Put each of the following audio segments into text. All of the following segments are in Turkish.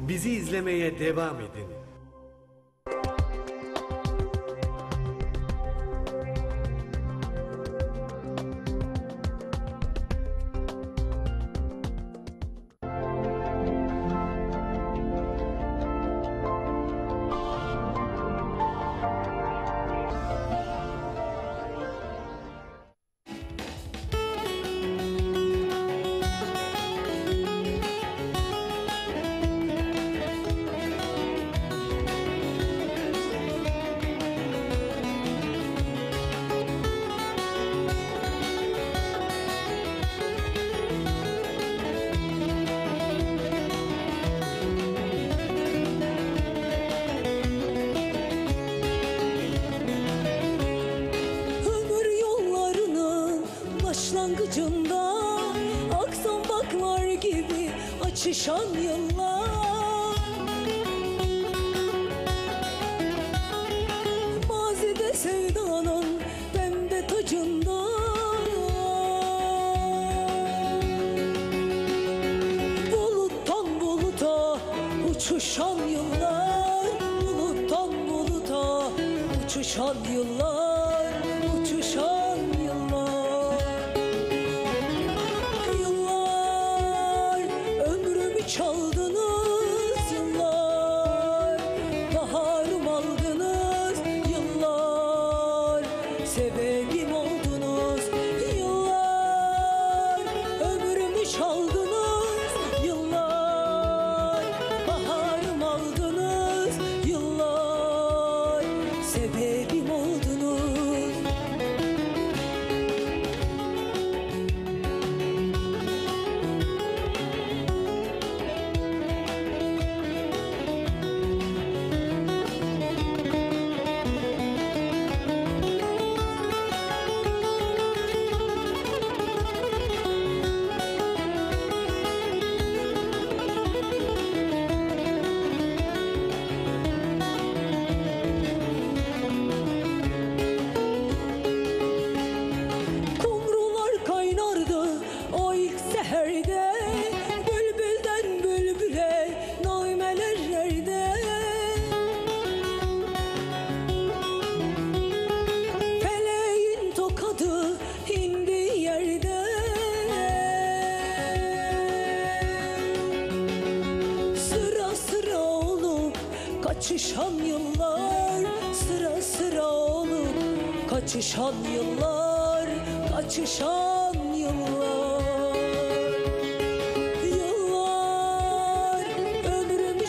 Bizi izlemeye devam edin. Başlangıcında aksan baklar gibi açışan yıllar, mazide sevdanın pembe tacında buluttan buluta uçuşan yıllar, buluttan buluta uçuşan yıllar, uçuşan yıllar. Çaldınız yıllar, baharım aldınız yıllar, sebebim oldunuz yıllar, ömrümü çaldınız yıllar, baharım aldınız yıllar, sebebim oldunuz. Bülbülden bülbüle nağmelerde, feleğin tokadı indi yerde, sıra sıra olup kaçışan yıllar, sıra sıra olup kaçışan yıllar, kaçışan yıllar.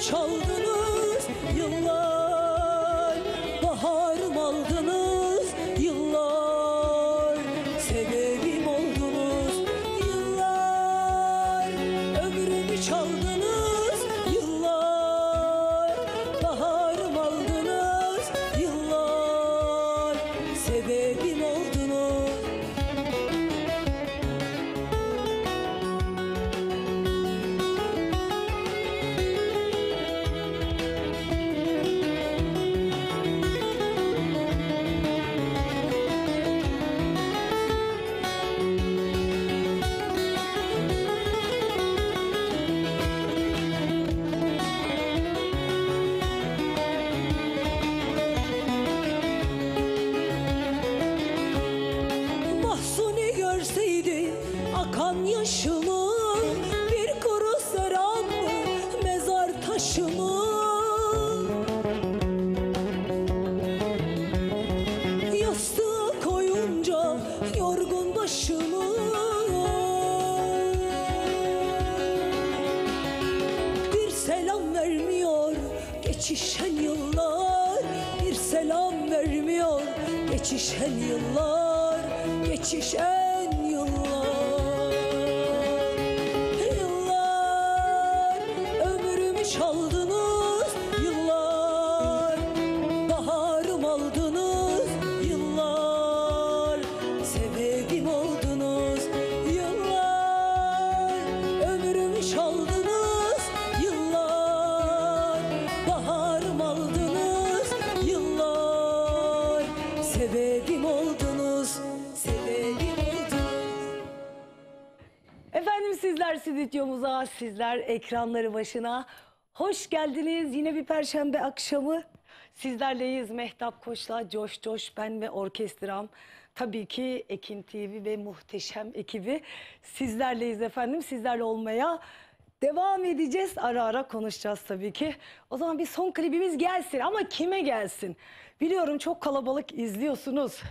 Çaldınız yıllar, baharım aldınız yıllar, sebebim oldunuz yıllar, ömrümü çaldınız yıllar, baharım aldınız yıllar, sebebim oldunuz. Akan yaşımı bir kuru saran mezar taşımı, yastığa koyunca yorgun başımı, bir selam vermiyor geçişen yıllar, bir selam vermiyor geçişen yıllar, geçişen yıllar. Çaldınız yıllar, baharım aldınız yıllar, sebebim oldunuz yıllar, ömrümü çaldınız yıllar, baharım aldınız yıllar, sebebim oldunuz, sebebim oldunuz. Efendim sizler stüdyomuza, sizler ekranları başına Hoş geldiniz. Yine bir perşembe akşamı. Sizlerleyiz. Mehtap Koç'la Coş Coş, ben ve orkestram. Tabii ki Ekin TV ve muhteşem ekibi sizlerleyiz efendim. Sizlerle olmaya devam edeceğiz. Ara ara konuşacağız tabii ki. O zaman bir son klibimiz gelsin. Ama kime gelsin? Biliyorum çok kalabalık izliyorsunuz.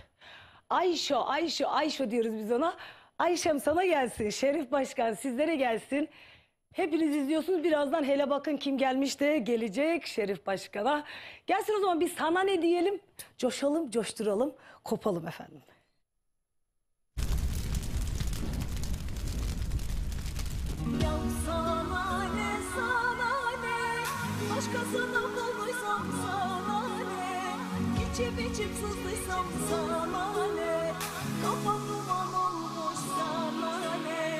Ayşo diyoruz biz ona. Ayşem sana gelsin. Şerif Başkan sizlere gelsin. Hepiniz izliyorsunuz. Birazdan hele bakın kim gelmiş de gelecek Şerif Başkan'a. Gelsin o zaman biz sana ne diyelim? Coşalım, coşturalım, kopalım efendim. Ya sana ne, başkasını bulduysam sana ne, içip sızdıysam sana ne, kafam duman olmuş sana ne.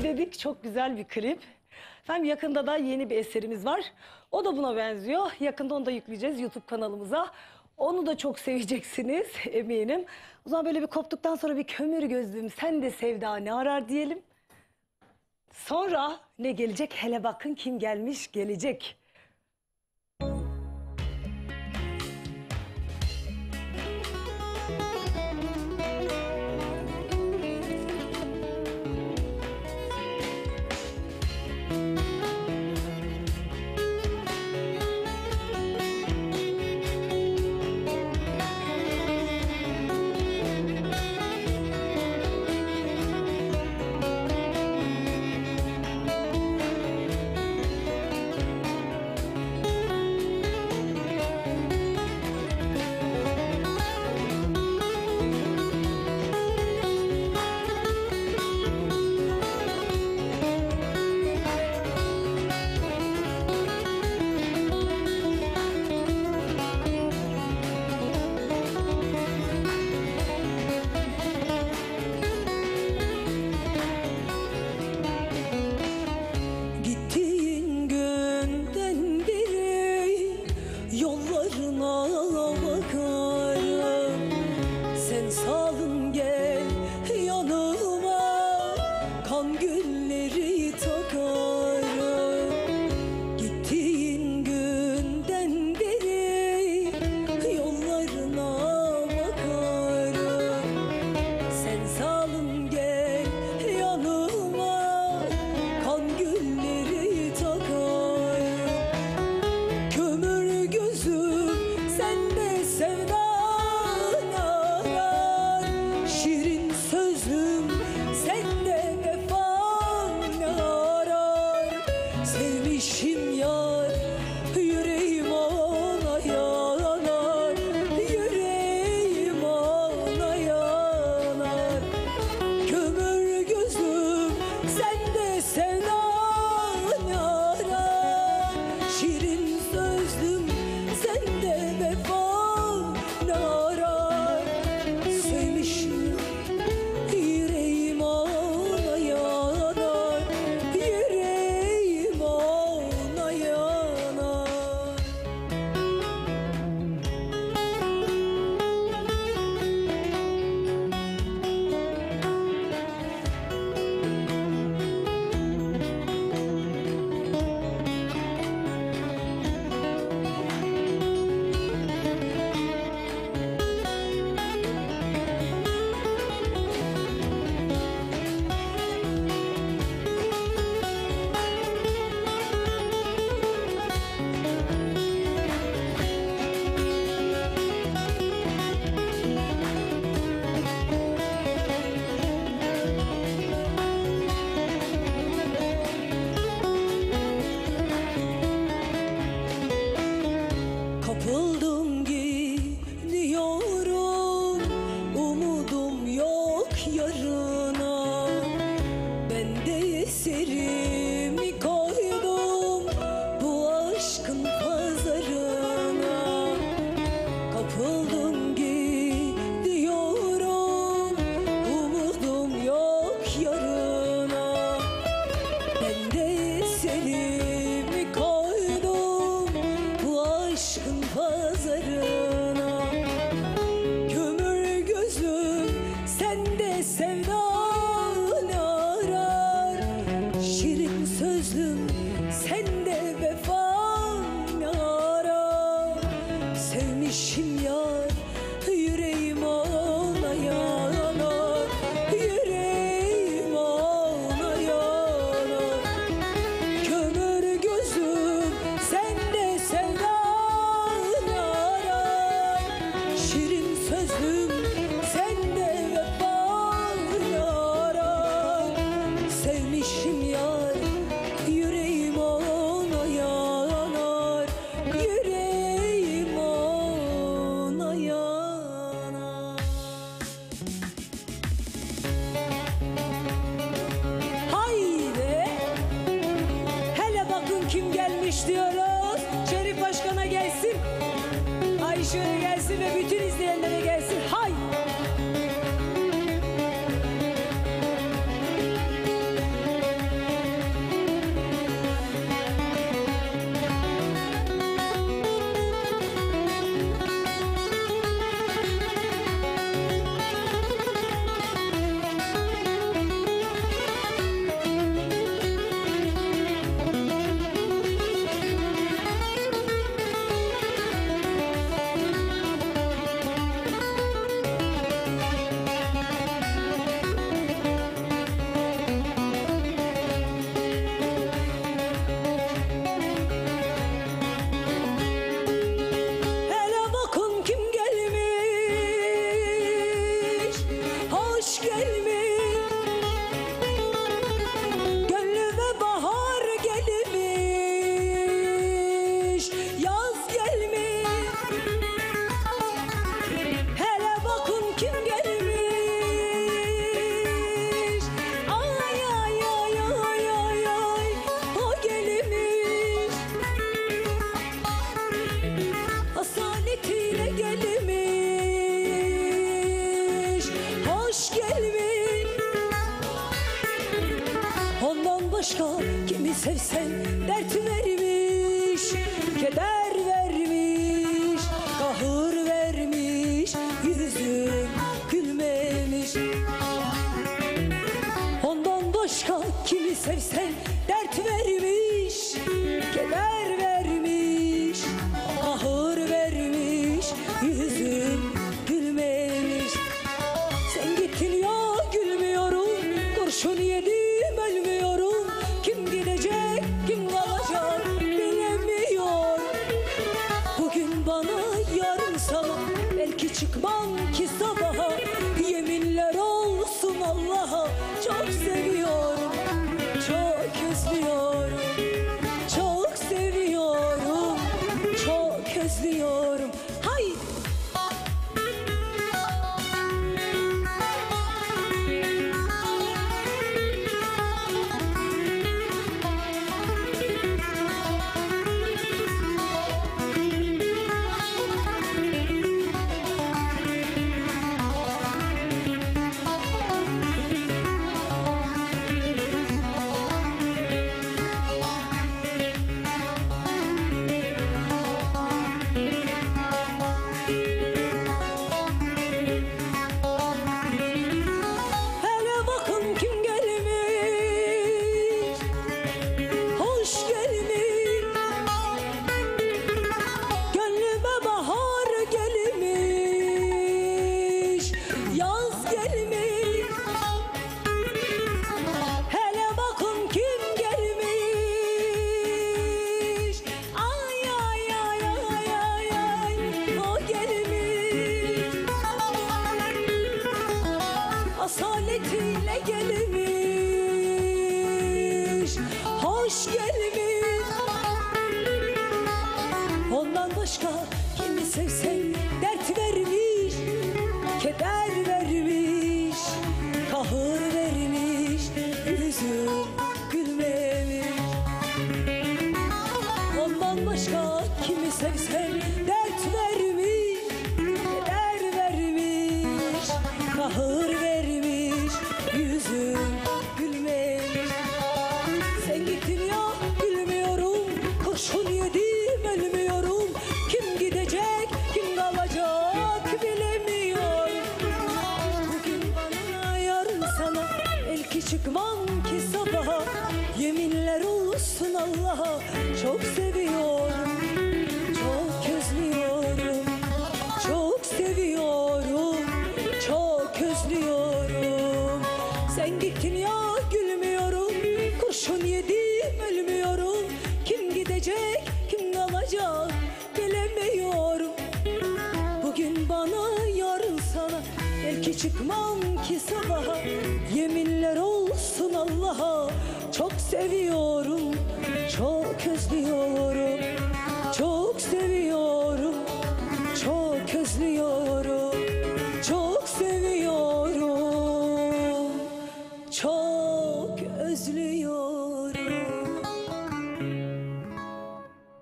Dedik çok güzel bir klip. Efendim yakında da yeni bir eserimiz var. O da buna benziyor. Yakında onu da yükleyeceğiz YouTube kanalımıza. Onu da çok seveceksiniz eminim. O zaman böyle bir koptuktan sonra bir kömür gözlüm sen de sevda ne arar diyelim. Sonra ne gelecek? Hele bakın kim gelmiş gelecek. kan gülleri takarım. Gittiğin günden beri yollarına bakarım. Sen salın gel yanıma, kan gülleri takarım. Kömür gözüm sende sevdan arar. Şirin sözüm sende vefan arar. Sevmişim yar, yüreğim ona yanar. Yüreğim ona yanar. Kömür gözüm sende sevdan arar. Şirin sözlüm sende vefan arar. Sevmişim yüreğim ona yanar. Yüreğim ona yanar. Kapıldım gidiyorum, umudum yok yarına. Ben de eserimi koydum bu aşkın pazarına. Kapıldım gidiyorum, umudum yok yarına. Ben de eserimi koydum bu aşkın pazarına. Kömür gözüm sende sevdan arar. Şirin sözlüm sende vefan arar. Sevmişim yar, yüreğim ona yanar. Yüreğim ona yanar. Kömür gözüm sende sevdan arar. Şirin sözlüm sende vefan arar. Sevmişim yar, yüreğim ona yanar. Yüreğim ona yanar. Haydi, hele bakın kim gelmiş diyoruz. Şerif Başkan'a gelsin, Ayşe'ye gelsin ve bütün izleyenlere gelsin. Hay! Hele bakın kim gelmiş, hoş gelmiş. Gönlüme bahar gelmiş, yaz gelmiş. Hele bakın kim gelmiş. Ay ay ay ay ay ay, o gelmiş. Asaletiyle gelmiş, hoş gelmiş. Ondan başka kimi sevsen dert vermiş, keder vermiş, kahır vermiş, yüzüm gülmemiş. Ondan başka kimi sevsen dert vermiş, keder vermiş, kahır vermiş, yüzüm gülmemiş. Sen gittin ya gülmüyorum, kurşun yedim ölmüyorum. Kim gidecek kim kalacak bilemiyor. Bugün bana yarın sana, belki çıkmam ki sabaha. Yeminler olsun Allah'a, çok seviyorum, çok özlüyorum, çok seviyorum, çok özlüyorum. Haydi. Hele bakın kim gelmiş, hoş gelmiş. Gönlüme bahar gelmiş, yaz gelmiş. Hele bakın kim gelmiş, ay ay ay ay ay ay, o gelmiş. Asaletiyle gelmiş, hoş gelmiş. Ondan başka kimi sevsen dert vermiş, keder vermiş, kahır vermiş, yüzüm gülmemiş. Ondan başka kimi sevsen dert vermiş, keder vermiş, kahır vermiş, yüzüm gülmemiş. Sen gittin ya gülmüyorum, kurşun yedim ölmüyorum. Kim gidecek kim kalacak bilemiyorum. Bugün bana yarın sana, belki çıkmam ki sabaha. Yeminler olsun Allah'a, çok seviyorum, çok özlüyorum, çok seviyorum, çok özlüyorum. Sen gittin ya gülmüyorum, kurşun yedim ölmüyorum. Kim gidecek kim kalacak bilemiyorum. Bugün bana yarın sana, belki çıkmam ki sabaha. Yeminler olsun Allah'a, çok seviyorum, çok özlüyorum, çok seviyorum, çok özlüyorum, çok seviyorum, çok özlüyorum.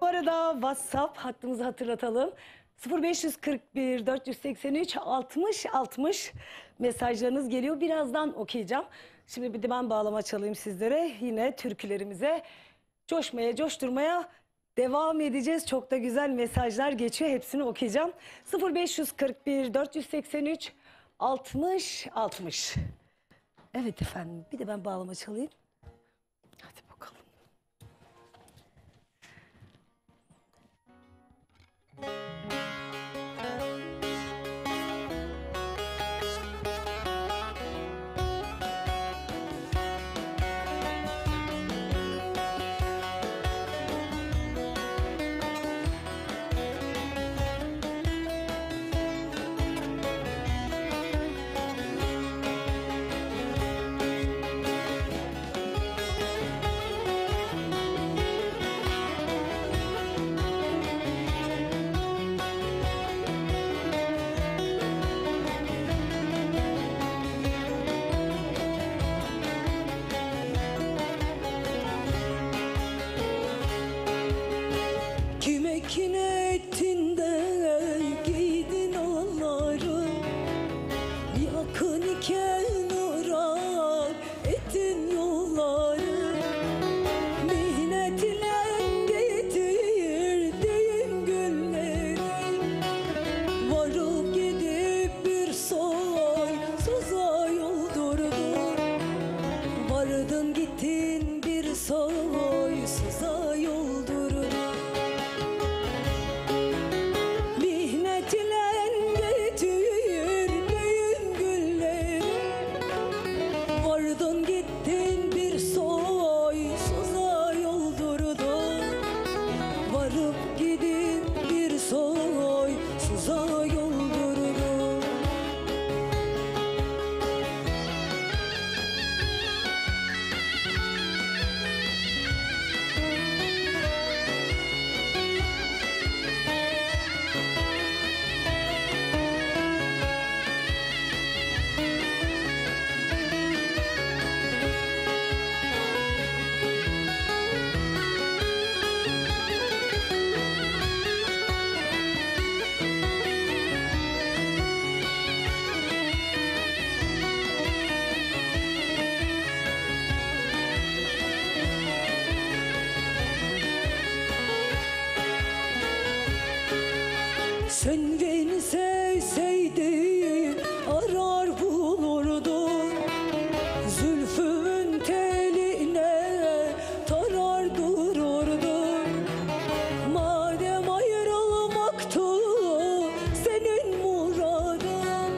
Bu arada WhatsApp hattımızı hatırlatalım. 0541 483 60 60 mesajlarınız geliyor. Birazdan okuyacağım. Şimdi bir de ben bağlama çalayım sizlere. Yine türkülerimize coşmaya, coşturmaya devam edeceğiz. Çok da güzel mesajlar geçiyor. Hepsini okuyacağım. 0541 483 60 60. Evet efendim. Bir de ben bağlama çalayım. Hadi bakalım. Vardın gittin bir soysuza yoldurdun. Mihnet ile getirdiğin gülleri, vardın gittin bir soysuza yoldurdun. Varıp gidin bir soysuza yoldurdun. Sen beni sevseydin arar bulurdun. Zülfümün teline tarar dururdun. Madem ayrılmaktı senin muradın,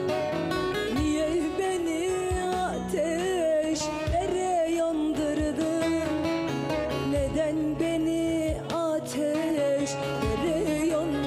niye beni ateşlere yandırdın? Neden beni ateşlere yandırdın?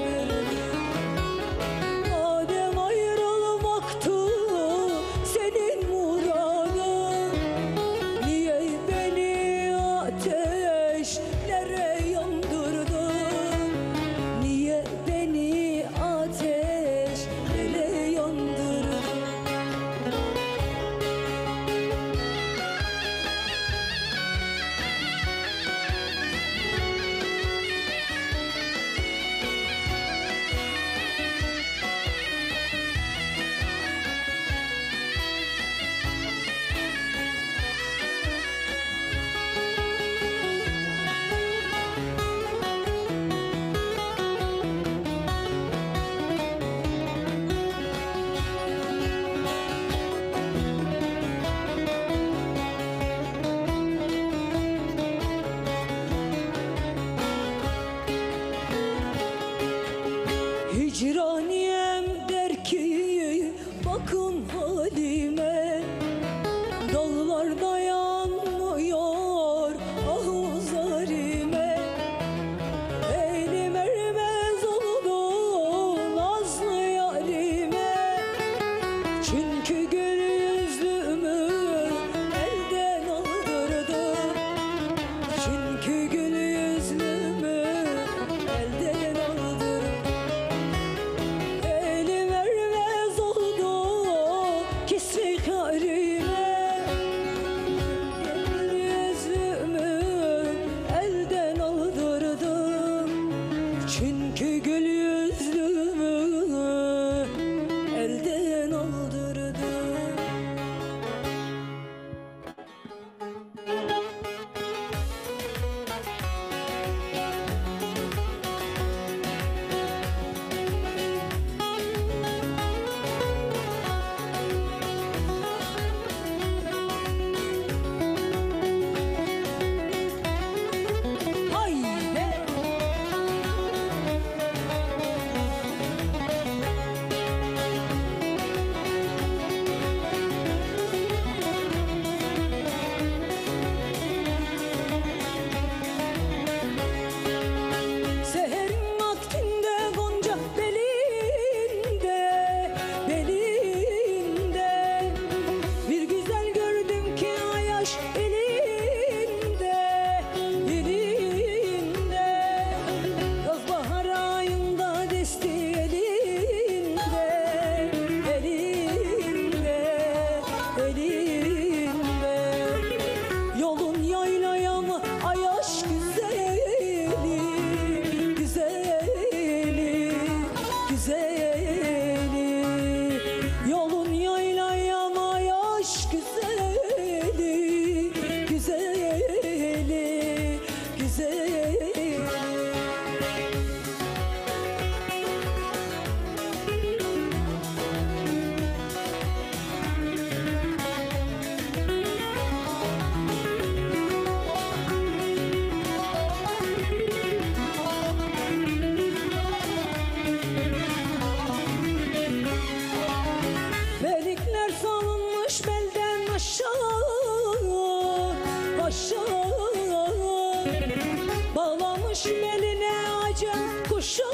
takmış beline acem kuşağı,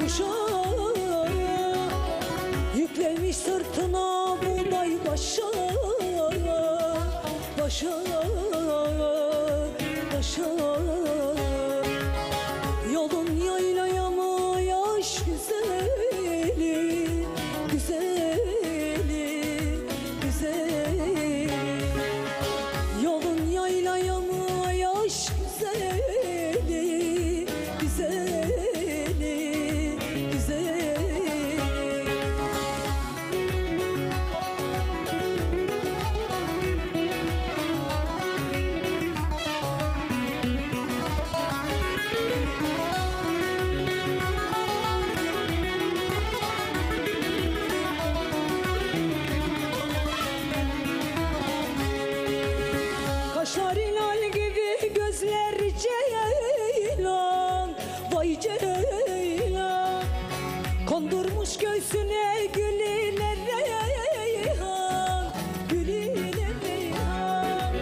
kuşağı. Yüklemiş sırtına buğday başa, başa, başa. Yolun yaylaya mı yaş güzeli, güzeli, güzeli. Yolun yaylaya mı yaş güzeli, güzeli, güzeli. Kaşlar hilal gibi gözler ceylan, vay ceylan. Kondurmuş göğsüne gül ile reyhan, gül ile reyhan.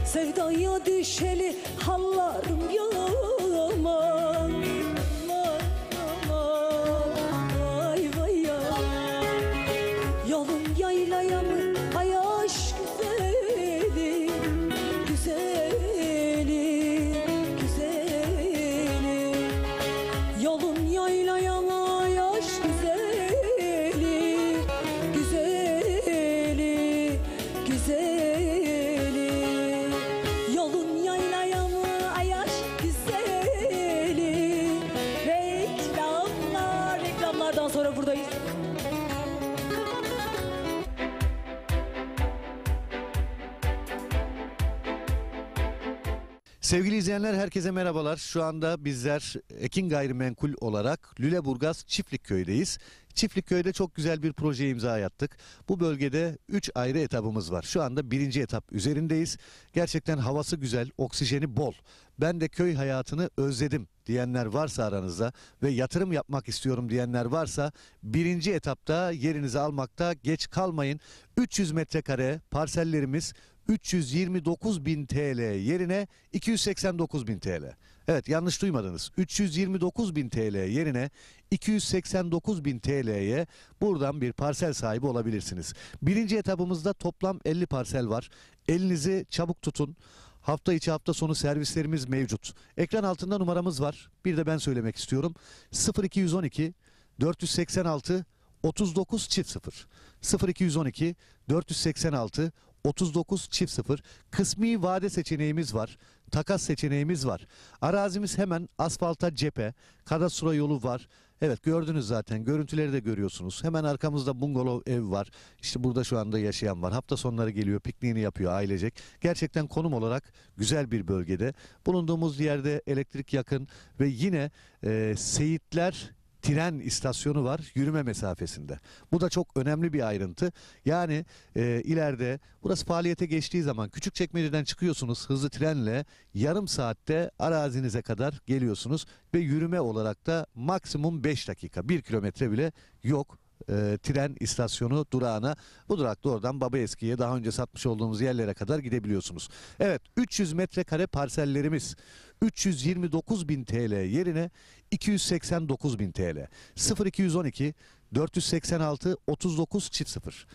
Sevdaya düşeli hallarım yaman, aman, aman, vay vay ya. Yolun yaylaya mı ay aşk güzeli, güzeli, güzeli. Yolun yaylaya mı yaş güzeli, güzeli, güzeli. Yolun yaylaya mı ay yaş güzeli. Reklamlar, reklamlardan sonra buradayız. Sevgili izleyenler, herkese merhabalar. Şu anda bizler Ekin Gayrimenkul olarak Lüleburgaz Çiftlikköy'deyiz. Çiftlikköy'de çok güzel bir projeye imza attık. Bu bölgede 3 ayrı etapımız var. Şu anda 1. etap üzerindeyiz. Gerçekten havası güzel, oksijeni bol. Ben de köy hayatını özledim diyenler varsa aranızda ve yatırım yapmak istiyorum diyenler varsa 1. etapta yerinizi almakta geç kalmayın. 300 metrekare parsellerimiz 329.000 TL yerine 289.000 TL. Evet, yanlış duymadınız. 329.000 TL yerine 289.000 TL'ye buradan bir parsel sahibi olabilirsiniz. 1. etapımızda toplam 50 parsel var. Elinizi çabuk tutun. Hafta içi hafta sonu servislerimiz mevcut. Ekran altında numaramız var. Bir de ben söylemek istiyorum. 0212 486 39 0. 0212 486 39 0. Kısmi vade seçeneğimiz var. Takas seçeneğimiz var. Arazimiz hemen asfalta cephe. Kadastro yolu var. Evet, gördünüz zaten. Görüntüleri de görüyorsunuz. Hemen arkamızda bungalov ev var. İşte burada şu anda yaşayan var. Hafta sonları geliyor, pikniğini yapıyor ailecek. Gerçekten konum olarak güzel bir bölgede. Bulunduğumuz yerde elektrik yakın ve yine Seyitler tren istasyonu var yürüme mesafesinde. Bu da çok önemli bir ayrıntı. Yani ileride burası faaliyete geçtiği zaman Küçükçekmece'den çıkıyorsunuz hızlı trenle, yarım saatte arazinize kadar geliyorsunuz ve yürüme olarak da maksimum 5 dakika, 1 kilometre bile yok. Tren istasyonu durağına. Bu durakta oradan Babaeski'ye, daha önce satmış olduğumuz yerlere kadar gidebiliyorsunuz. Evet, 300 metrekare parsellerimiz 329.000 TL yerine 289.000 TL. 0212 486 39 0.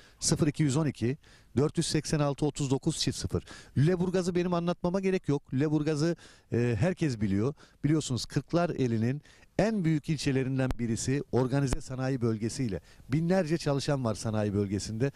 0212 486 39 0. Lüleburgaz'ı benim anlatmama gerek yok. Lüleburgaz'ı herkes biliyor. Biliyorsunuz Kırklareli'nin en büyük ilçelerinden birisi, organize sanayi bölgesiyle. Binlerce çalışan var sanayi bölgesinde.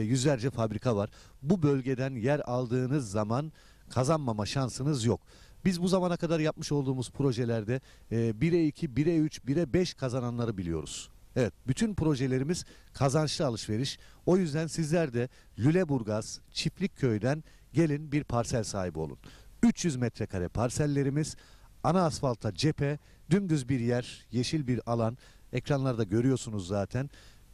Yüzlerce fabrika var. Bu bölgeden yer aldığınız zaman kazanmama şansınız yok. Biz bu zamana kadar yapmış olduğumuz projelerde 1'e 2, 1'e 3, 1'e 5 kazananları biliyoruz. Evet, bütün projelerimiz kazançlı alışveriş. O yüzden sizler de Lüleburgaz Çiftlikköy'den gelin bir parsel sahibi olun. 300 metrekare parsellerimiz, ana asfalta cephe, dümdüz bir yer, yeşil bir alan. Ekranlarda görüyorsunuz zaten.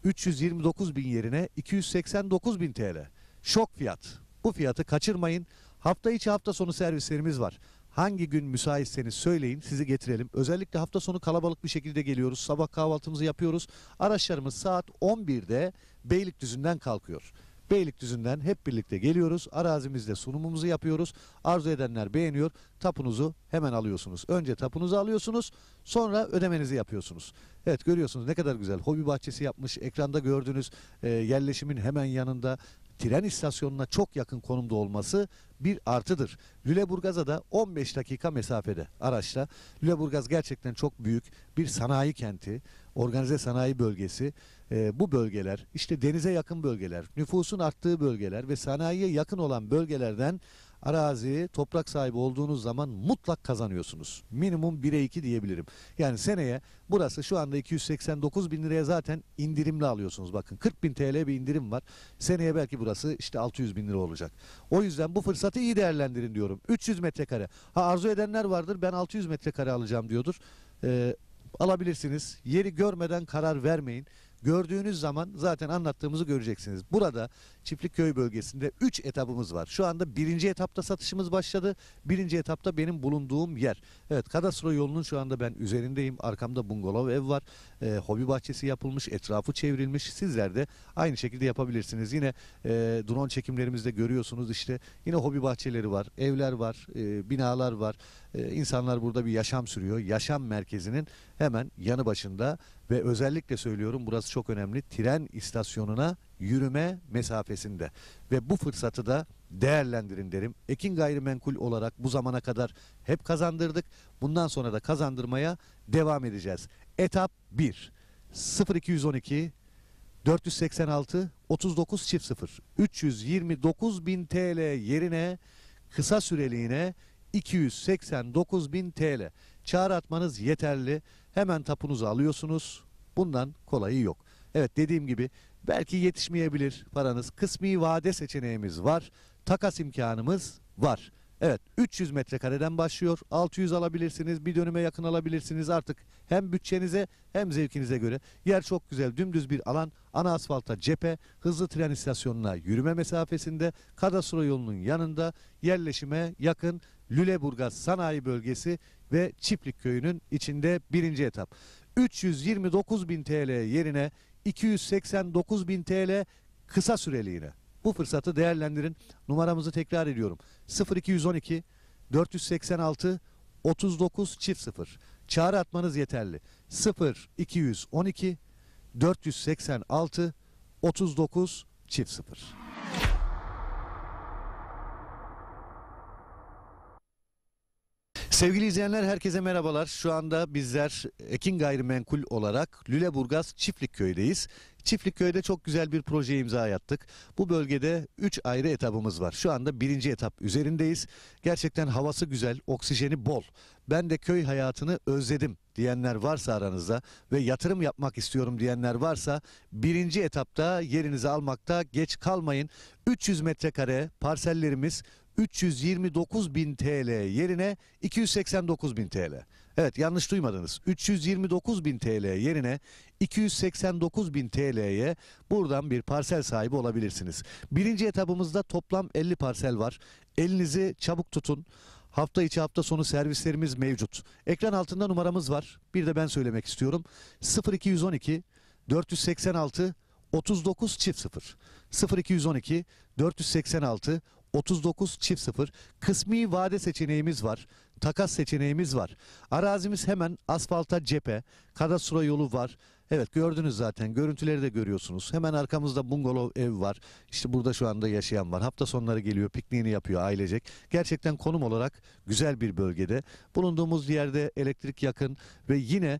329.000 yerine 289.000 TL. Şok fiyat. Bu fiyatı kaçırmayın. Hafta içi hafta sonu servislerimiz var. Hangi gün müsaitseniz söyleyin, sizi getirelim. Özellikle hafta sonu kalabalık bir şekilde geliyoruz. Sabah kahvaltımızı yapıyoruz. Araçlarımız saat 11'de Beylikdüzü'nden kalkıyor. Beylikdüzü'nden hep birlikte geliyoruz. Arazimizde sunumumuzu yapıyoruz. Arzu edenler beğeniyor. Tapunuzu hemen alıyorsunuz. Önce tapunuzu alıyorsunuz, sonra ödemenizi yapıyorsunuz. Evet, görüyorsunuz ne kadar güzel. Hobi bahçesi yapmış. Ekranda gördüğünüz yerleşimin hemen yanında, tren istasyonuna çok yakın konumda olması bir artıdır. Lüleburgaz'a da 15 dakika mesafede araçla. Lüleburgaz gerçekten çok büyük bir sanayi kenti, organize sanayi bölgesi. Bu bölgeler, işte denize yakın bölgeler, nüfusun arttığı bölgeler ve sanayiye yakın olan bölgelerden arazi, toprak sahibi olduğunuz zaman mutlak kazanıyorsunuz. Minimum 1'e 2 diyebilirim. Yani seneye burası şu anda 289 bin liraya zaten indirimli alıyorsunuz. Bakın 40 bin TL bir indirim var. Seneye belki burası işte 600 bin lira olacak. O yüzden bu fırsatı iyi değerlendirin diyorum. 300 metrekare. Ha, arzu edenler vardır, ben 600 metrekare alacağım diyordur. Alabilirsiniz. Yeri görmeden karar vermeyin. Gördüğünüz zaman zaten anlattığımızı göreceksiniz. Burada Çiftlikköy bölgesinde 3 etapımız var. Şu anda 1. etapta satışımız başladı. 1. etapta benim bulunduğum yer. Evet, kadastro yolunun şu anda ben üzerindeyim. Arkamda bungalov ev var. Hobi bahçesi yapılmış, etrafı çevrilmiş. Sizler de aynı şekilde yapabilirsiniz. Yine drone çekimlerimizde görüyorsunuz, işte yine hobi bahçeleri var, evler var, binalar var. İnsanlar burada bir yaşam sürüyor. Yaşam merkezinin hemen yanı başında ve özellikle söylüyorum, burası çok önemli. Tren istasyonuna yürüme mesafesinde ve bu fırsatı da değerlendirin derim. Ekin Gayrimenkul olarak bu zamana kadar hep kazandırdık. Bundan sonra da kazandırmaya devam edeceğiz. Etap 1. 0212 486 39 çift 0 329 bin TL yerine kısa süreliğine 289 bin TL. Çağrı atmanız yeterli. Hemen tapunuzu alıyorsunuz. Bundan kolayı yok. Evet, dediğim gibi belki yetişmeyebilir paranız. Kısmi vade seçeneğimiz var. Takas imkanımız var. Evet, 300 metrekareden başlıyor. 600 alabilirsiniz. Bir dönüme yakın alabilirsiniz. Artık hem bütçenize hem zevkinize göre. Yer çok güzel. Dümdüz bir alan. Ana asfalta cephe. Hızlı tren istasyonuna yürüme mesafesinde. Kadastro yolunun yanında. Yerleşime yakın. Lüleburgaz Sanayi Bölgesi ve Çiftlikköy'ünün içinde 1. etap. 329 bin TL yerine 289 bin TL kısa süreliğine. Bu fırsatı değerlendirin. Numaramızı tekrar ediyorum. 0212 486 39 çift 0. Çağrı atmanız yeterli. 0212 486 39 çift 0. Sevgili izleyenler, herkese merhabalar. Şu anda bizler Ekin Gayrimenkul olarak Lüleburgaz Çiftlikköy'deyiz. Çiftlikköy'de çok güzel bir projeye imza attık. Bu bölgede 3 ayrı etapımız var. Şu anda 1. etap üzerindeyiz. Gerçekten havası güzel, oksijeni bol. Ben de köy hayatını özledim diyenler varsa aranızda ve yatırım yapmak istiyorum diyenler varsa 1. etapta yerinizi almakta geç kalmayın. 300 metrekare parsellerimiz 329 bin TL yerine 289 bin TL. Evet, yanlış duymadınız. 329 bin TL yerine 289 bin TL'ye buradan bir parsel sahibi olabilirsiniz. 1. etapımızda toplam 50 parsel var. Elinizi çabuk tutun. Hafta içi hafta sonu servislerimiz mevcut. Ekran altında numaramız var. Bir de ben söylemek istiyorum. 0212 486 39 çift 0. 0212 486 39 çift 0. Kısmi vade seçeneğimiz var. Takas seçeneğimiz var. Arazimiz hemen asfalta cephe. Kadastro yolu var. Evet, gördünüz zaten. Görüntüleri de görüyorsunuz. Hemen arkamızda bungalov ev var. İşte burada şu anda yaşayan var. Hafta sonları geliyor, pikniğini yapıyor ailecek. Gerçekten konum olarak güzel bir bölgede. Bulunduğumuz yerde elektrik yakın ve yine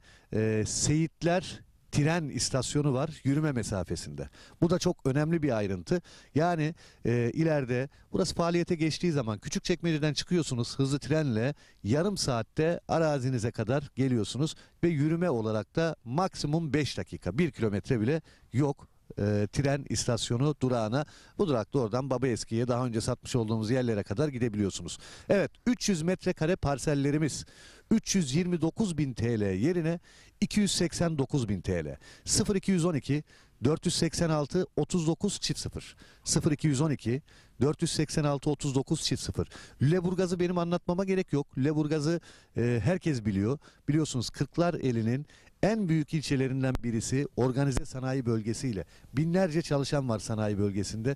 Seyitler tren istasyonu var yürüme mesafesinde. Bu da çok önemli bir ayrıntı. Yani ileride burası faaliyete geçtiği zaman Küçükçekmece'den çıkıyorsunuz hızlı trenle, yarım saatte arazinize kadar geliyorsunuz ve yürüme olarak da maksimum 5 dakika, 1 kilometre bile yok. Tren istasyonu durağına, bu durakta oradan Babaeski'ye, daha önce satmış olduğumuz yerlere kadar gidebiliyorsunuz. Evet, 300 metrekare parsellerimiz 329 bin TL yerine 289 bin TL. 0212 486 39 0 0212 486 39 0. Lüleburgaz'ı benim anlatmama gerek yok. Lüleburgaz'ı herkes biliyor. Biliyorsunuz Kırklareli'nin en büyük ilçelerinden birisi, organize sanayi bölgesiyle. Binlerce çalışan var sanayi bölgesinde.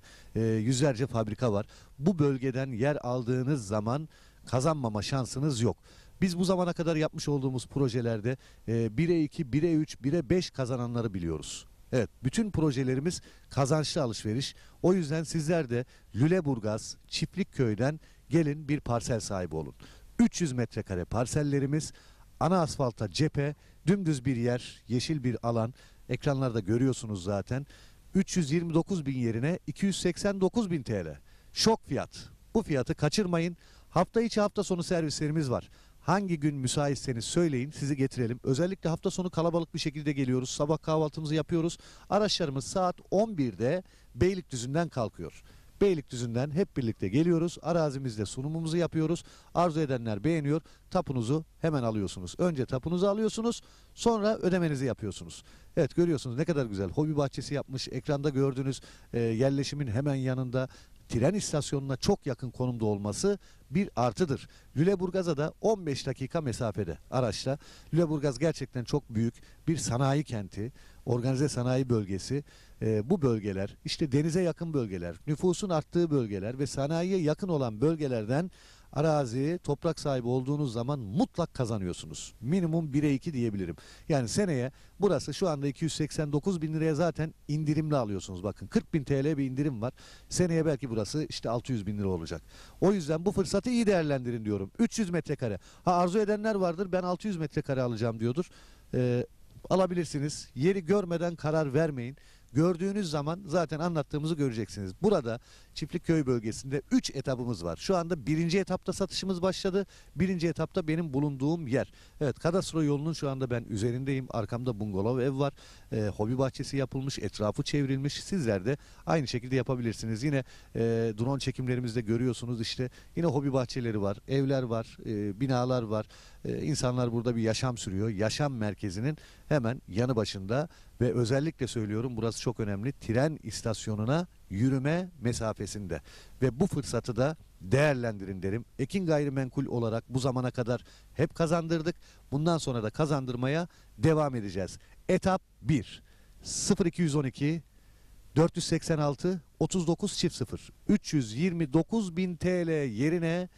Yüzlerce fabrika var. Bu bölgeden yer aldığınız zaman kazanmama şansınız yok. Biz bu zamana kadar yapmış olduğumuz projelerde 1'e 2, 1'e 3, 1'e 5 kazananları biliyoruz. Evet, bütün projelerimiz kazançlı alışveriş. O yüzden sizler de Lüleburgaz Çiftlikköy'den gelin bir parsel sahibi olun. 300 metrekare parsellerimiz, ana asfalta cephe, dümdüz bir yer, yeşil bir alan. Ekranlarda görüyorsunuz zaten. 329 bin yerine 289 bin TL. Şok fiyat. Bu fiyatı kaçırmayın. Hafta içi hafta sonu servislerimiz var. Hangi gün müsaitseniz söyleyin, sizi getirelim. Özellikle hafta sonu kalabalık bir şekilde geliyoruz. Sabah kahvaltımızı yapıyoruz. Araçlarımız saat 11'de Beylikdüzü'nden kalkıyor. Beylikdüzü'nden hep birlikte geliyoruz. Arazimizde sunumumuzu yapıyoruz. Arzu edenler beğeniyor. Tapunuzu hemen alıyorsunuz. Önce tapunuzu alıyorsunuz. Sonra ödemenizi yapıyorsunuz. Evet, görüyorsunuz ne kadar güzel. Hobi bahçesi yapmış. Ekranda gördüğünüz yerleşimin hemen yanında. Tren istasyonuna çok yakın konumda olması bir artıdır. Lüleburgaz'a da 15 dakika mesafede araçla. Lüleburgaz gerçekten çok büyük bir sanayi kenti, organize sanayi bölgesi. Bu bölgeler, işte denize yakın bölgeler, nüfusun arttığı bölgeler ve sanayiye yakın olan bölgelerden arazi, toprak sahibi olduğunuz zaman mutlak kazanıyorsunuz. Minimum 1'e 2 diyebilirim. Yani seneye burası şu anda 289 bin liraya zaten indirimli alıyorsunuz. Bakın 40 bin TL bir indirim var. Seneye belki burası işte 600 bin lira olacak. O yüzden bu fırsatı iyi değerlendirin diyorum. 300 metrekare. Arzu edenler vardır, ben 600 metrekare alacağım diyordur. Alabilirsiniz. Yeri görmeden karar vermeyin. Gördüğünüz zaman zaten anlattığımızı göreceksiniz. Burada Çiftlikköy bölgesinde 3 etapımız var. Şu anda 1. etapta satışımız başladı. 1. etapta benim bulunduğum yer. Evet, kadastro yolunun şu anda ben üzerindeyim. Arkamda bungalov ev var. Hobi bahçesi yapılmış, etrafı çevrilmiş. Sizler de aynı şekilde yapabilirsiniz. Yine drone çekimlerimizde görüyorsunuz işte. Yine hobi bahçeleri var, evler var, binalar var. İnsanlar burada bir yaşam sürüyor. Yaşam merkezinin hemen yanı başında ve özellikle söylüyorum, burası çok önemli. Tren istasyonuna yürüme mesafesinde ve bu fırsatı da değerlendirin derim. Ekin Gayrimenkul olarak bu zamana kadar hep kazandırdık. Bundan sonra da kazandırmaya devam edeceğiz. Etap 1. 0212 486 39 0 329 bin TL yerine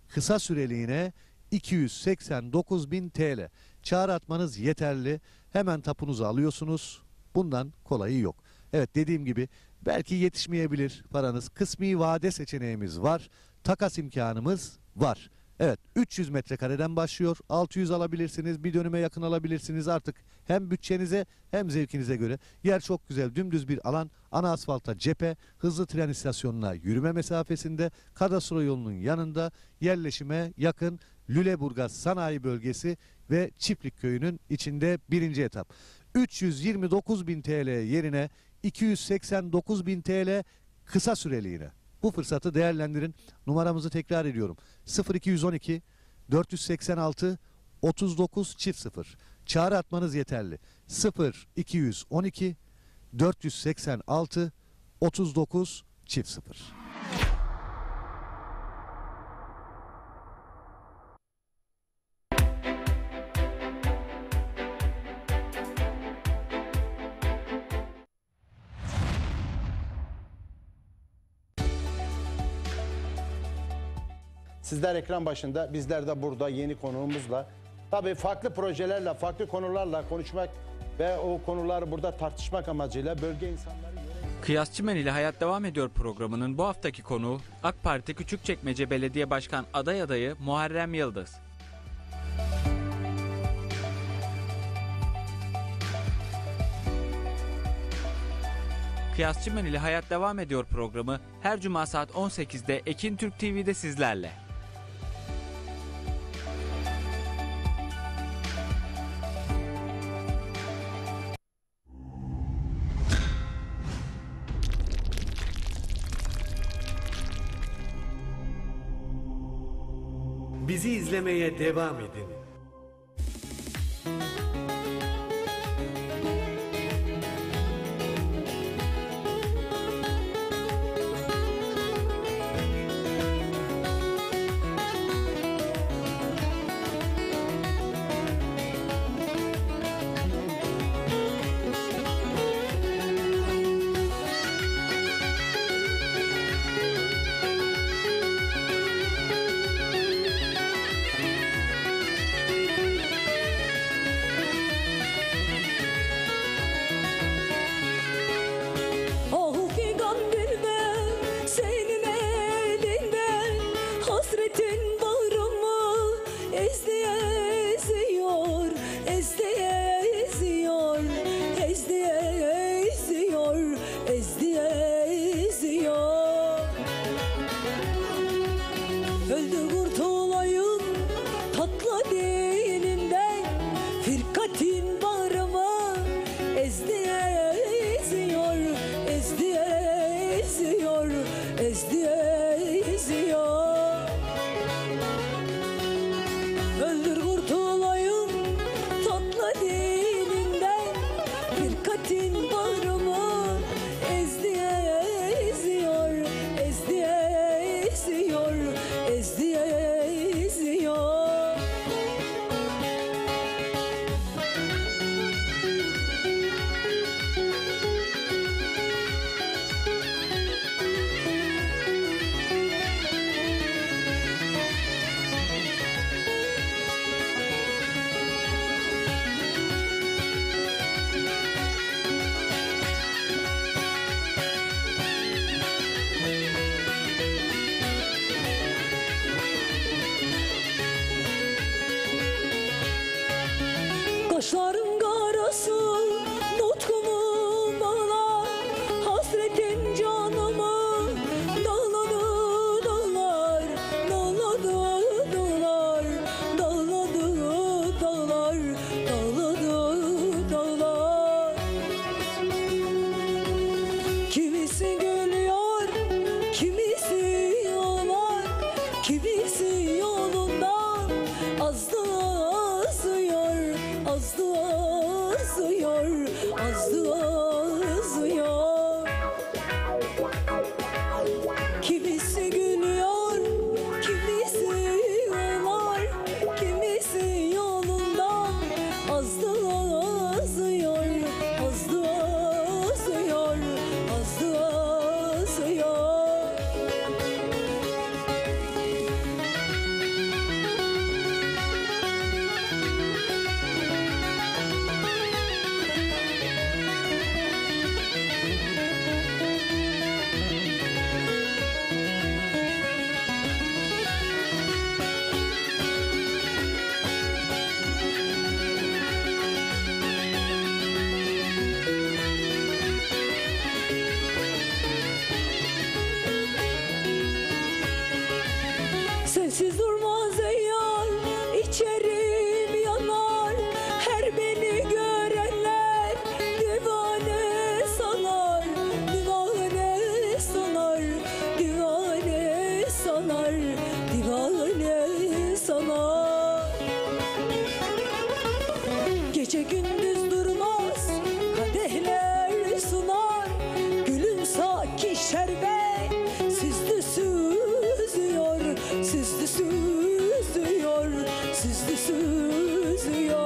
kısa süreliğine 289 bin TL. Çağrı atmanız yeterli. Hemen tapunuzu alıyorsunuz. Bundan kolayı yok. Evet, dediğim gibi belki yetişmeyebilir paranız. Kısmi vade seçeneğimiz var. Takas imkanımız var. Evet, 300 metrekareden başlıyor. 600 alabilirsiniz. Bir dönüme yakın alabilirsiniz. Artık hem bütçenize hem zevkinize göre. Yer çok güzel. Dümdüz bir alan. Ana asfalta cephe. Hızlı tren istasyonuna yürüme mesafesinde. Kadastro yolunun yanında. Yerleşime yakın. Lüleburgaz Sanayi Bölgesi ve Çiftlikköy'ünün içinde 1. etap. 329 bin TL yerine 289 bin TL kısa süreliğine. Bu fırsatı değerlendirin. Numaramızı tekrar ediyorum. 0212 486 39 0. Çağrı atmanız yeterli. 0212 486 39 0. Sizler ekran başında, bizler de burada yeni konuğumuzla, tabii farklı projelerle, farklı konularla konuşmak ve o konuları burada tartışmak amacıyla bölge insanları... Kıyasçımen ile Hayat Devam Ediyor programının bu haftaki konuğu AK Parti Küçükçekmece Belediye Başkan adayı Muharrem Yıldız. Kıyasçımen ile Hayat Devam Ediyor programı her cuma saat 18'de Ekin Türk TV'de sizlerle. Bizi izlemeye devam edin. öldü kurtulayım tatlı dilinden. Firkatin bağrımı ezdi eziyor, ezdi eziyor, ezdi eziyor. Öldür kurtulayım tatlı dilinden. Firkatin bağrımı ezdi eziyor, ezdi eziyor, ezdi eziyor. Kaşların karası nutkumu bağlar, hasretin canımı dağladı dağlar, dağladı dağlar, dağladı dağlar, dağladı dağlar. Kimisi gülüyor, kimisi ağlar, kimisi yolundan azdı azıyor, azdı azıyor, azdı azıyor. Kimisi gülüyor, kimisi ağlar, kimisi yolundan azdı azıyor, azdı azıyor, azdı azıyor. Sensiz durmaz ey yar, içerim yanar. Her beni görenler divane sanar, divane sanar, divane sanar, divane sanar. Gece gündüz durmaz, kadehler sunar. Gülüm saki şerbet, süzdü süzüyor, süzdü süzüyor, süzdü süzüyor.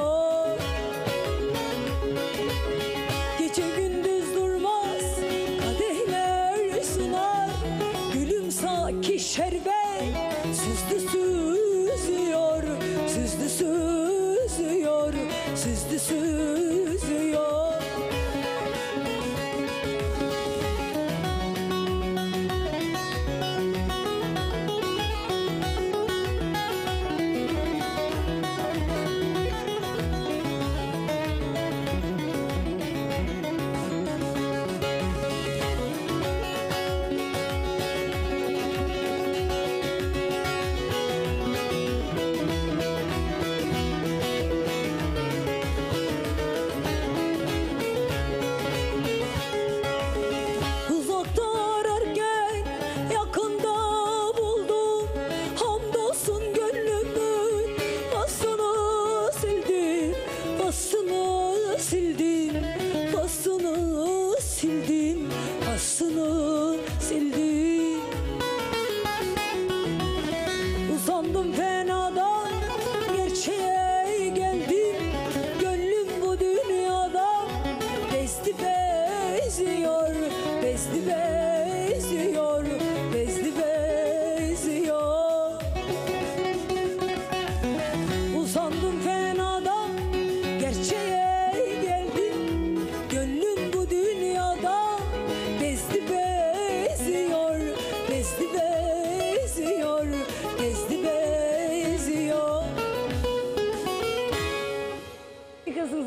Gece gündüz durmaz, kadehler sunar. Gülüm saki şerbet, süzdü süzüyor, süzdü süzüyor, süzdü süzüyor.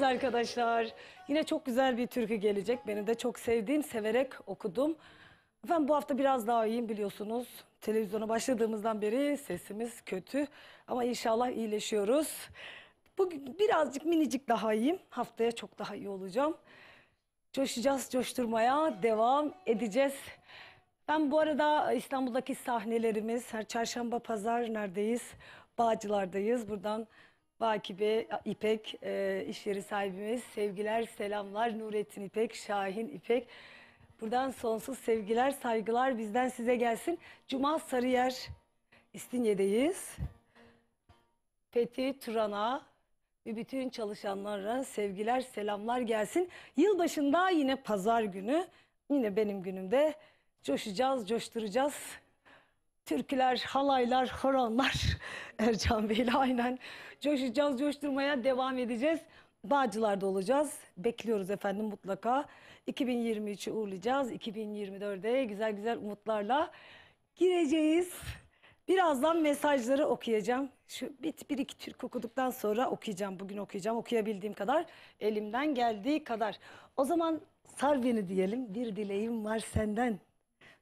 Arkadaşlar yine çok güzel bir türkü gelecek. Benim de çok sevdiğim, severek okudum. Efendim bu hafta biraz daha iyiyim biliyorsunuz. Televizyona başladığımızdan beri sesimiz kötü ama inşallah iyileşiyoruz. Bugün birazcık minicik daha iyiyim. Haftaya çok daha iyi olacağım. Coşacağız, coşturmaya devam edeceğiz. Ben bu arada İstanbul'daki sahnelerimiz her çarşamba pazar neredeyiz? Bağcılar'dayız. Buradan Vakibe İpek iş yeri sahibimiz sevgiler selamlar Nurettin İpek, Şahin İpek. Buradan sonsuz sevgiler saygılar bizden size gelsin. Cuma Sarıyer İstinye'deyiz. Fethi Turan'a ve bütün çalışanlara sevgiler selamlar gelsin. Yılbaşında yine pazar günü yine benim günümde coşacağız, coşturacağız. Türküler, halaylar, horonlar Ercan Bey'le aynen coşacağız, coşturmaya devam edeceğiz. Bağcılar'da olacağız. Bekliyoruz efendim mutlaka. 2023'ü uğurlayacağız. 2024'de güzel güzel umutlarla gireceğiz. Birazdan mesajları okuyacağım. Şu bir iki türkü okuduktan sonra okuyacağım. Bugün okuyacağım. Okuyabildiğim kadar, elimden geldiği kadar. O zaman sar beni diyelim. Bir dileğim var senden.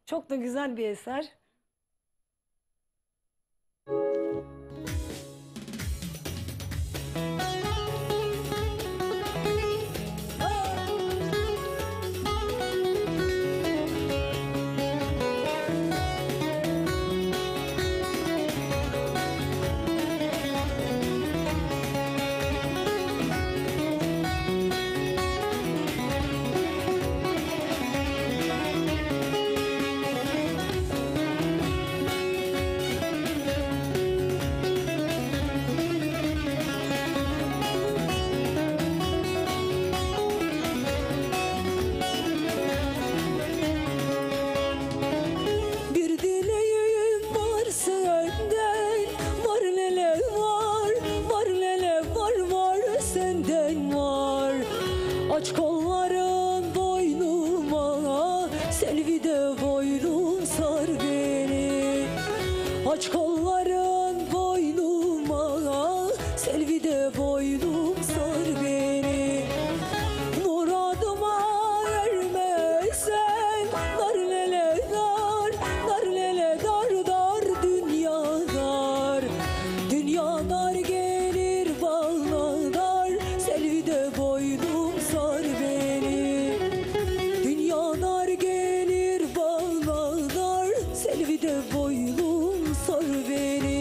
Çok da güzel bir eser. Bir dileğim var senden, var lele var, var lele var, var senden var. Aç kolların boynuma, selvide boynum sar beni. Aç kolların boynuma, selvide boynum sar beni. Muradıma ermezsen, dar lele dar, dar lele dar dar dünya dar. Dünya dar gelir bana dar, selvide boynum sar beni. Dünya dar gelir bana dar, selvide boynum sar beni.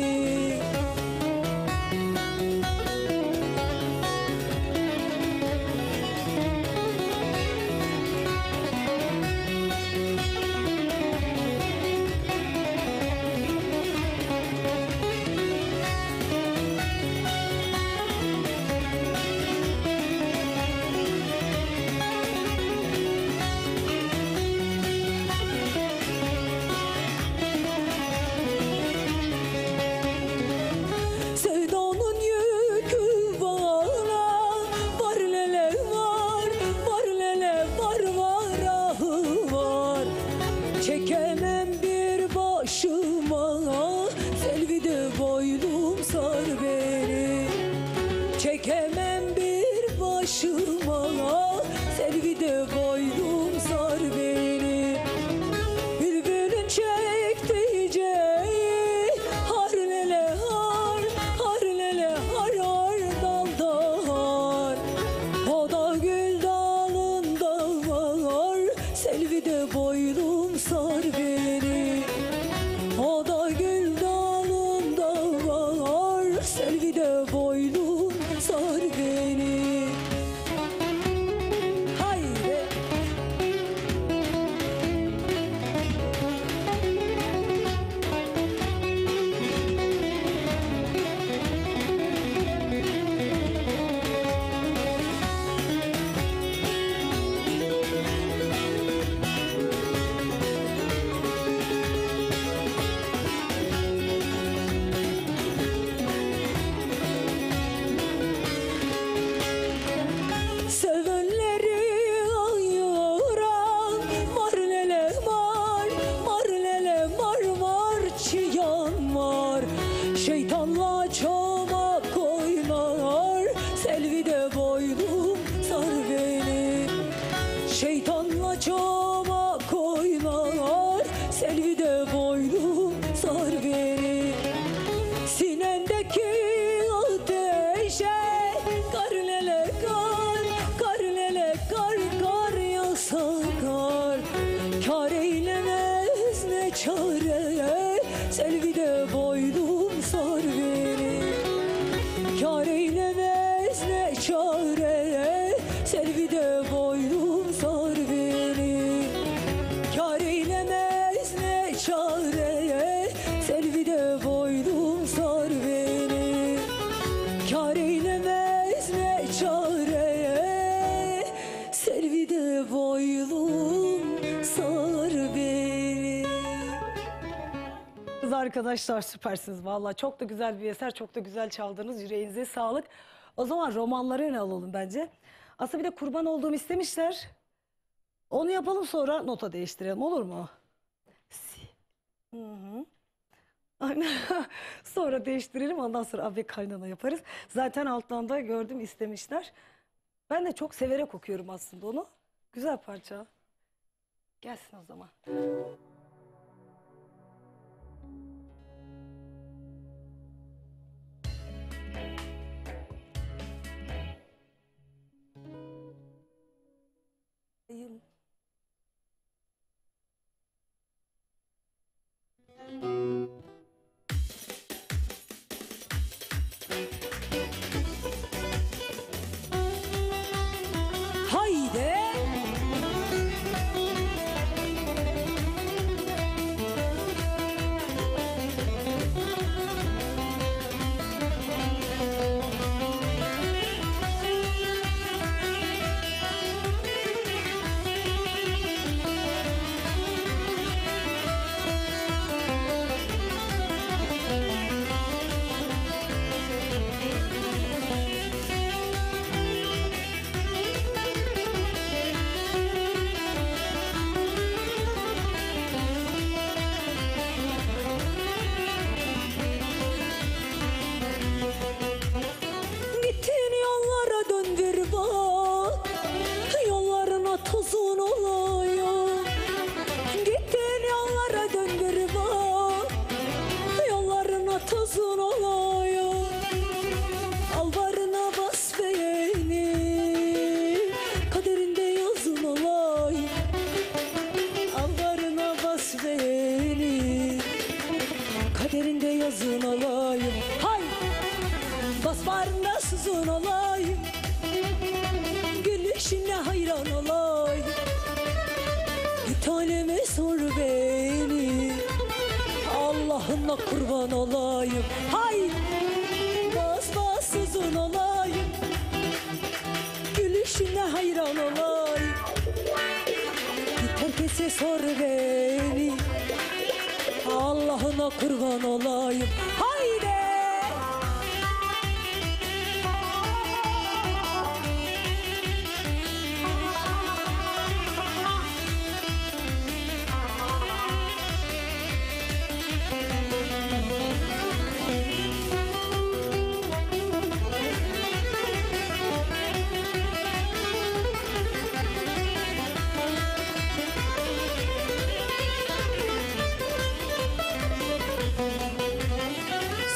Sevdanın yükü bana, var lele var, var lele var, var ahı var. Çekemem bir başıma, selvide boynum sar beni. Çekemem bir başıma, selvide boynum sar beni. Bülbülün çektireceği har lele har, har lele har, har dalda har. O da gül dalında var, selvide boynum sar beni. O da gül dalında var, selvide boynum sar beni. Haydi. Şeytanla çomak oynar, de boynum sar beni. Kâr eylemez ne çare, selvi de boynum sar beni. Kâr eylemez ne çare, selvi de boynum sar beni. Kâr eylemez ne çare, selvi de boynum sar beni. Kız arkadaşlar süpersiniz valla. Çok da güzel bir eser, çok da güzel çaldınız. Yüreğinize sağlık. O zaman romanları öne alalım bence. Aslında bir de kurban olduğumu istemişler. Onu yapalım sonra nota değiştirelim olur mu? Hı hı. Aynen. Sonra değiştirelim ondan sonra abi kaynana yaparız. Zaten alttan da gördüm istemişler. Ben de çok severek okuyorum aslında onu. Güzel parça. Gelsin o zaman. Haydi. Gittin yollara döndür bak, yollarına tozun olayım. Gittin yollara döndür bak, yollarına tozun olayım. Alvarına bas beğeni, kaderinde yazın olayım. Alvarına bas beğeni, kaderinde yazın olayım. Hay! Bas bağrında sızın olayım, gülüşüne hayran olayım. Bir taneme sor beni, Allah'ına kurban olayım. Hay! Bas bas sızın olayım, gülüşüne hayran olayım. Git herkese sor beni, Allah'ına kurban olayım. Haydi!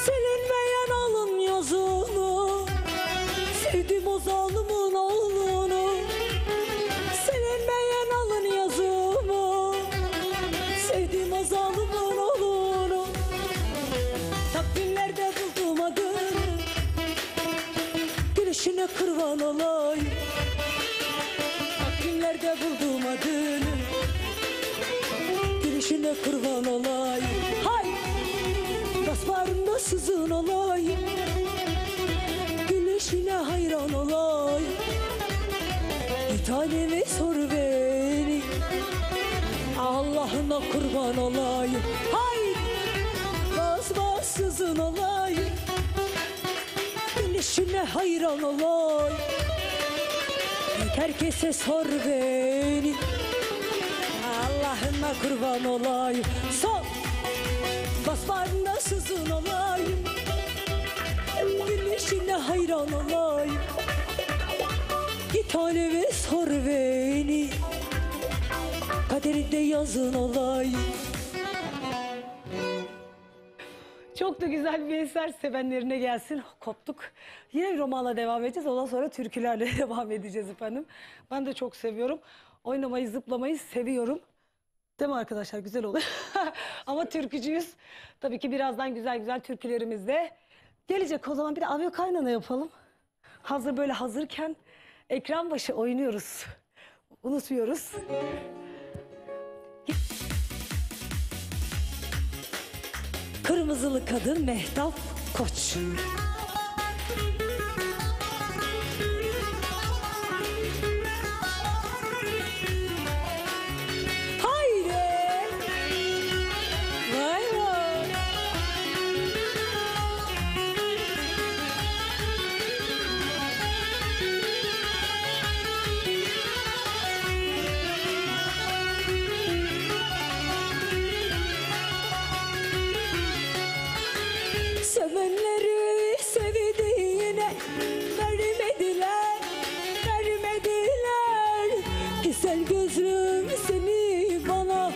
Silinmeyen alın yazını, sevdim o zalimin oğlunu. Silinmeyen alın yazımı, sevdim o zalimin oğlunu. Takvimlerde buldum adını, gülüşüne kurban olayım. Takvimlerde buldum adını, gülüşüne kurban olayım. Hay! Bas bağrında sızın olayım, gülüşüne hayran olayım. Bir taneme sor beni, Allah'ına kurban olayım. Hay! Bas bas sızın olayım, gülüşüne hayran olayım. Herkese sor beni, Allah'ına kurban olayım. Sor! Bas bağrında sızın olayım, gülüşüne hayran olayım. Git halime sor beni, kaderinde yazın olayım. Çok da güzel bir eser, sevenlerine gelsin. Koptuk. Yine bir romanla devam edeceğiz. Ondan sonra türkülerle devam edeceğiz efendim. Ben de çok seviyorum. Oynamayı, zıplamayı seviyorum. Değil mi arkadaşlar? Güzel oluyor. Ama türkücüyüz. Tabii ki birazdan güzel güzel türkülerimiz de gelecek. O zaman bir de Avyo Kaynana yapalım. Hazır böyle hazırken ekran başı oynuyoruz. Unutmuyoruz. Kırmızılı kadın Mehtap Koç. Haydi. Vay vay. Sevenleri sevdiğine vermediler, vermediler. Güzel gözlüm seni bana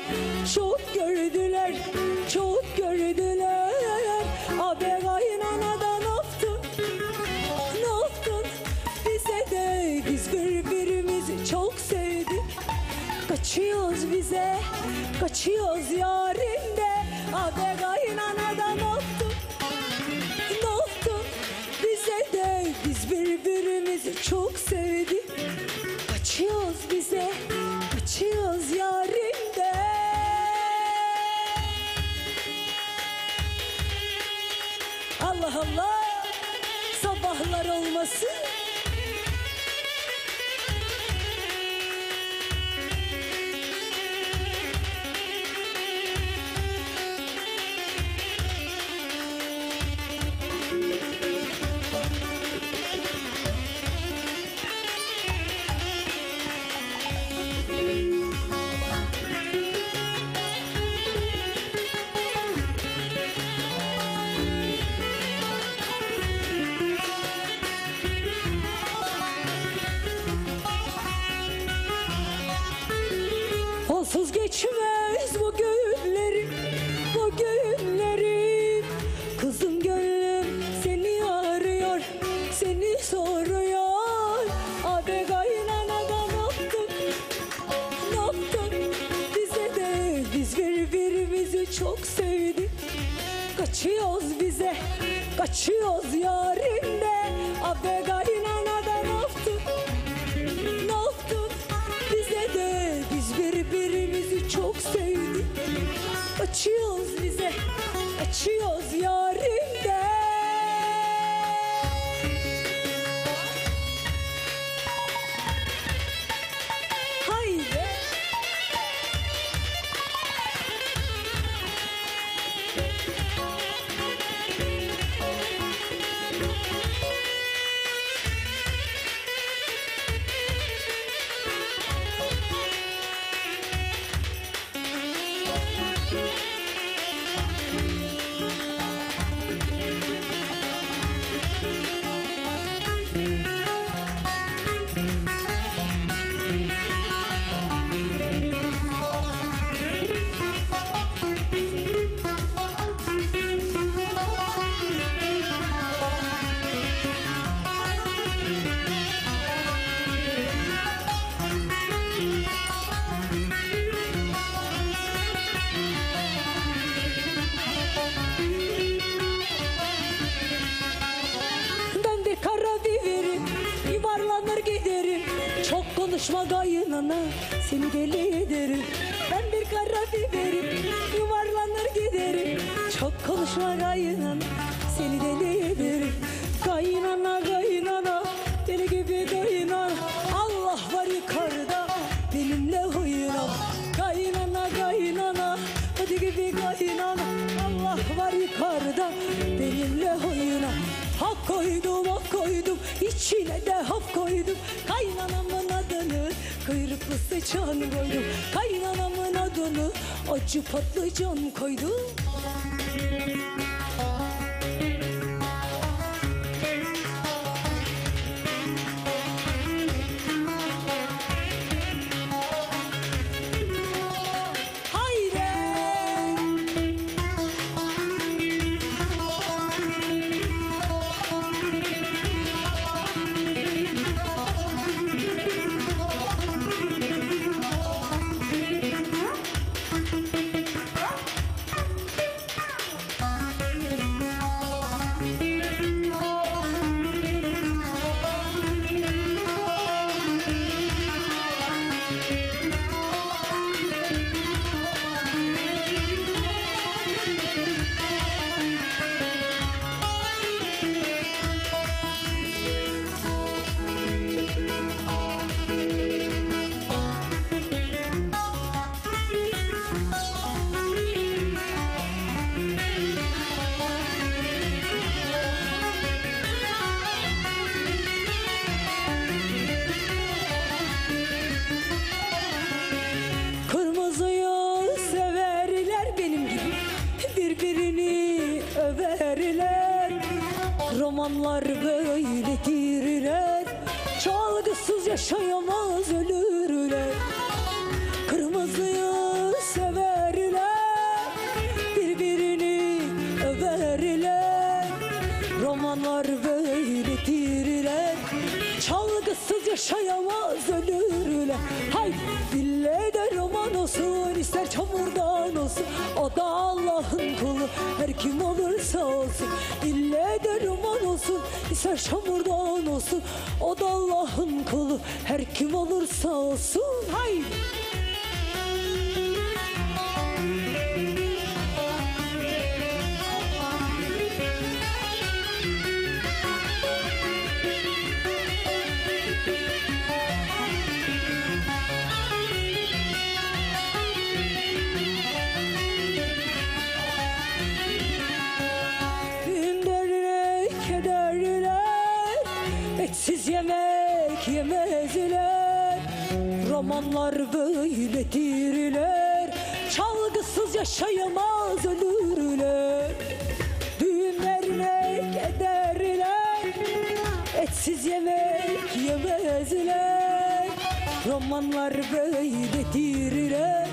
çok gördüler, çok gördüler. Abi kaynanadan ne yaptın, ne yaptın? Bize de biz birbirimizi çok sevdik. Kaçıyoruz bize, kaçıyoruz yarinde. Abi kaynanadan ne yaptın? Ne yaptın? Bize de biz birbirimizi çok sevdik. Kaçıyoruz bize, kaçıyoruz yarinde. Allah Allah, sabahlar olmasın. Onsuz geçmez bu günlerim, bu günlerim. Kızım gönlüm seni arıyor, seni soruyor. Abi kaynanadan ne yaptın, ne yaptın? Bize de biz birbirimizi çok sevdik. Kaçıyoruz bize, kaçıyoruz yarinde. Abi kaynanadan ne yaptın, ne yaptın? Bize de biz birbirimizi çok sevdik. Kaçıyoruz bize, kaçıyoruz yarinde. Haydi. Ben bir kara biberim, yuvarlanır giderim. Çok konuşma kaynana, seni deli ederim. Ben bir kara biberim, yuvarlanır giderim. Çok konuşma kaynana, seni deli ederim. Kaynana kaynana, deli gibi kaynana. Allah var yukarıda, benimle oyna. Kaynana kaynana, hadi gibi kaynana. Allah var yukarıda, benimle oyna. Hap koydum, hap koydum, içine de hap koydum. Kaynanamın adını kuyruklu sıçan koydum. Kaynanamın adını acı patlıcan koydum. Haydi. ederler. Romanlar böyledirler. Çalgısız yaşayamaz ölürler. Kırmızıyı severler, birbirini överler. Romanlar böyledirler. Çalgısız yaşayamaz ölürler. Haydi ille de roman olsun, ister çamurdan olsun, o da Allah'ın kulu, her kim olursa olsun. İlle de roman olsun, ister çamurdan olsun, o da Allah'ın kulu, her kim olursa olsun. Haydi. Etsiz yemek yemezler. Romanlar böyledirler. Çalgısız yaşayamaz ölürler. Düğün dernek ederler. Etsiz yemek yemezler. Romanlar böyledirler.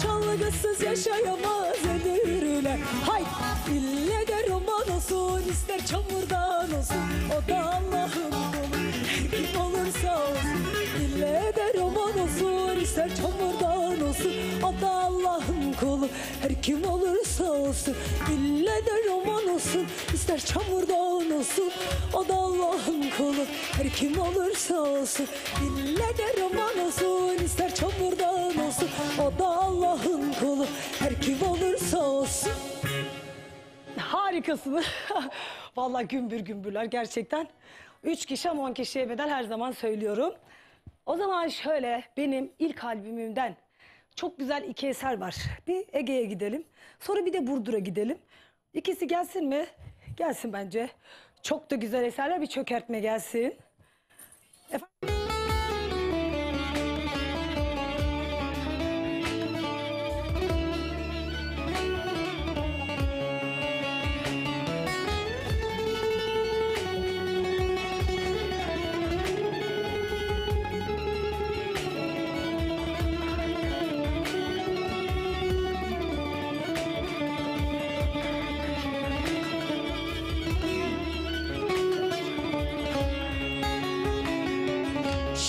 Çalgısız yaşayamaz ölürler. Haydi ille de roman olsun, ister çamurdan olsun, o da Allah'ın kulu, her kim olursa olsun. İlle de roman olsun, ister çamurdan olsun, o da Allah'ın kulu, her kim olursa olsun. İlle de roman olsun, ister çamurdan olsun, o da Allah'ın kulu, her kim olursa olsun. İlle de roman olsun, ister çamurdan olsun, o da Allah'ın kulu, her kim olursa olsun. Harikasınız. Vallahi gümbür gümbürler gerçekten. 3 kişi ama 10 kişiye bedel her zaman söylüyorum. O zaman şöyle, benim ilk albümümden çok güzel 2 eser var. Bir Ege'ye gidelim, sonra bir de Burdur'a gidelim. İkisi gelsin mi? Gelsin bence. Çok da güzel eserler, bir çökertme gelsin. Efendim?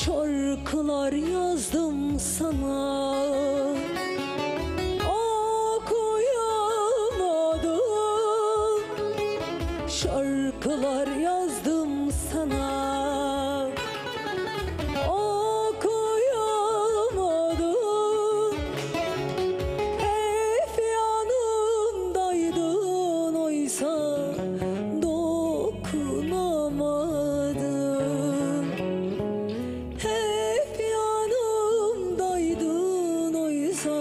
Şarkılar yazdım sana, okuyamadım. Şarkılar yazdım sana, okuyamadım. Hep yanımdaydın oysa dokunamadım. Hep yanımdaydın oysa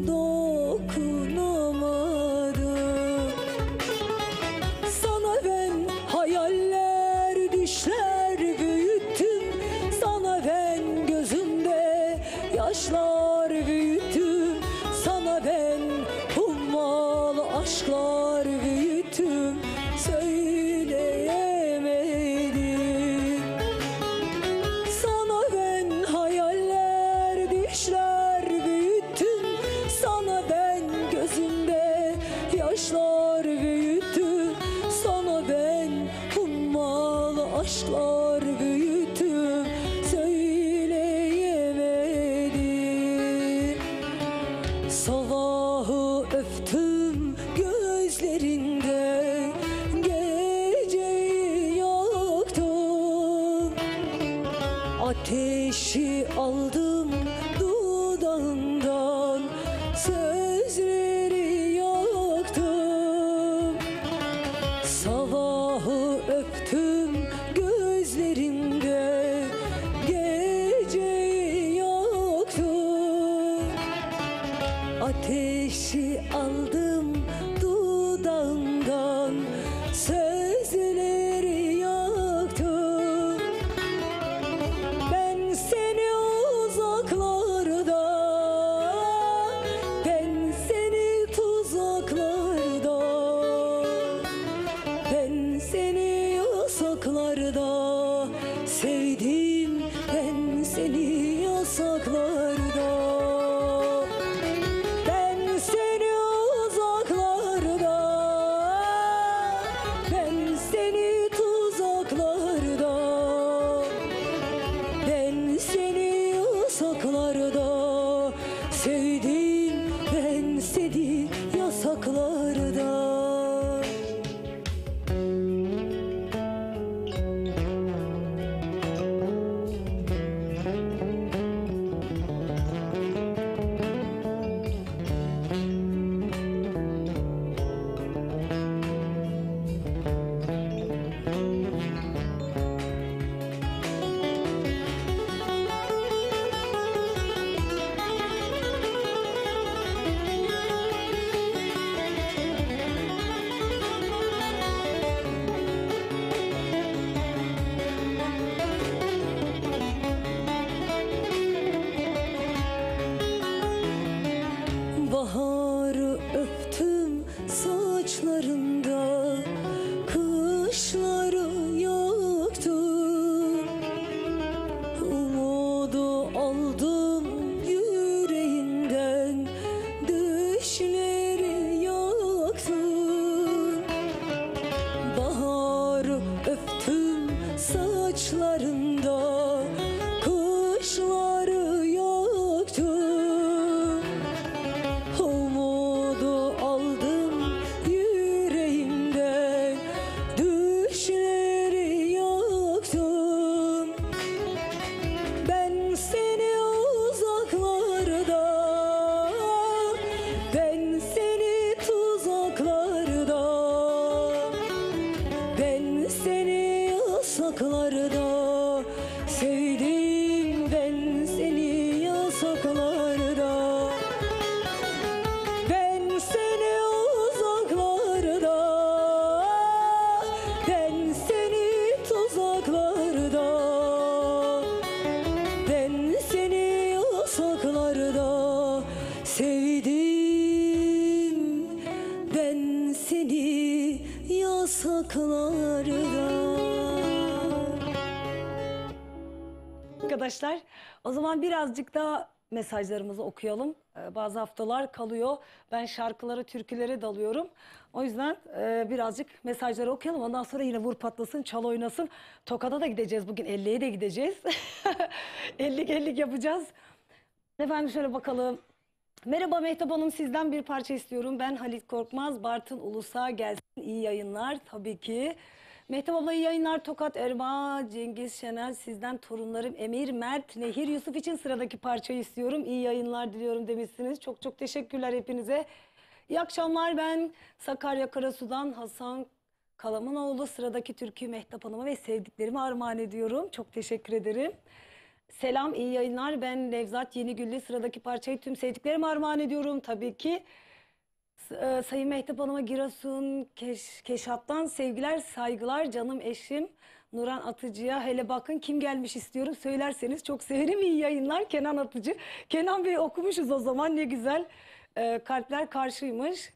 dokunamadım. Sana ben hayaller, düşler büyüttüm. Sana ben gözümde yaşlar büyüttüm. Sana ben hummalı aşklar büyüttüm. Söyleyemedim. Sana ben hayaller, düşler büyüttüm. Sana ben gözümde yaşlar büyüttüm. Sana ben hummalı aşklar büyüttüm. Söyleyemedim. Sabahı öptüm gözlerinde, geceyi yaktım. Ateşi aldım dudağından, sözleri yaktım. Sabahı öptüm gözlerinde, geceyi yaktım. Ateşi aldım dudağından, sözleri yaktım. Ben seni uzaklarda, ben seni tuzaklarda, yasaklarda. Arkadaşlar, o zaman birazcık daha mesajlarımızı okuyalım. Bazı haftalar kalıyor. Ben şarkılara, türkülere dalıyorum. O yüzden birazcık mesajları okuyalım. Ondan sonra yine vur patlasın, çal oynasın. Tokat'a da gideceğiz bugün. 50'ye de gideceğiz. 50 yapacağız. Efendim şöyle bakalım. Merhaba Mehtap Hanım, sizden bir parça istiyorum. Ben Halit Korkmaz, Bartın Ulus'a gelsin. İyi yayınlar tabii ki. Mehtap abla iyi yayınlar. Tokat Erma, Cengiz Şener, sizden torunlarım Emir, Mert, Nehir, Yusuf için sıradaki parçayı istiyorum. İyi yayınlar diliyorum demişsiniz. Çok çok teşekkürler hepinize. İyi akşamlar, ben Sakarya Karasu'dan Hasan Kalamanoğlu. Sıradaki türküyü Mehtap Hanım'a ve sevdiklerime armağan ediyorum. Çok teşekkür ederim. Selam, iyi yayınlar. Ben Nevzat Yenigüllü. Sıradaki parçayı tüm sevdiklerime armağan ediyorum tabii ki. Sayın Mehtap Hanım'a Giresun Keşap'tan sevgiler, saygılar. Canım eşim Nuran Atıcı'ya hele bakın kim gelmiş istiyorum. Söylerseniz çok sevinirim. İyi yayınlar Kenan Atıcı. Kenan Bey okumuşuz o zaman, ne güzel. Kalpler karşıymış.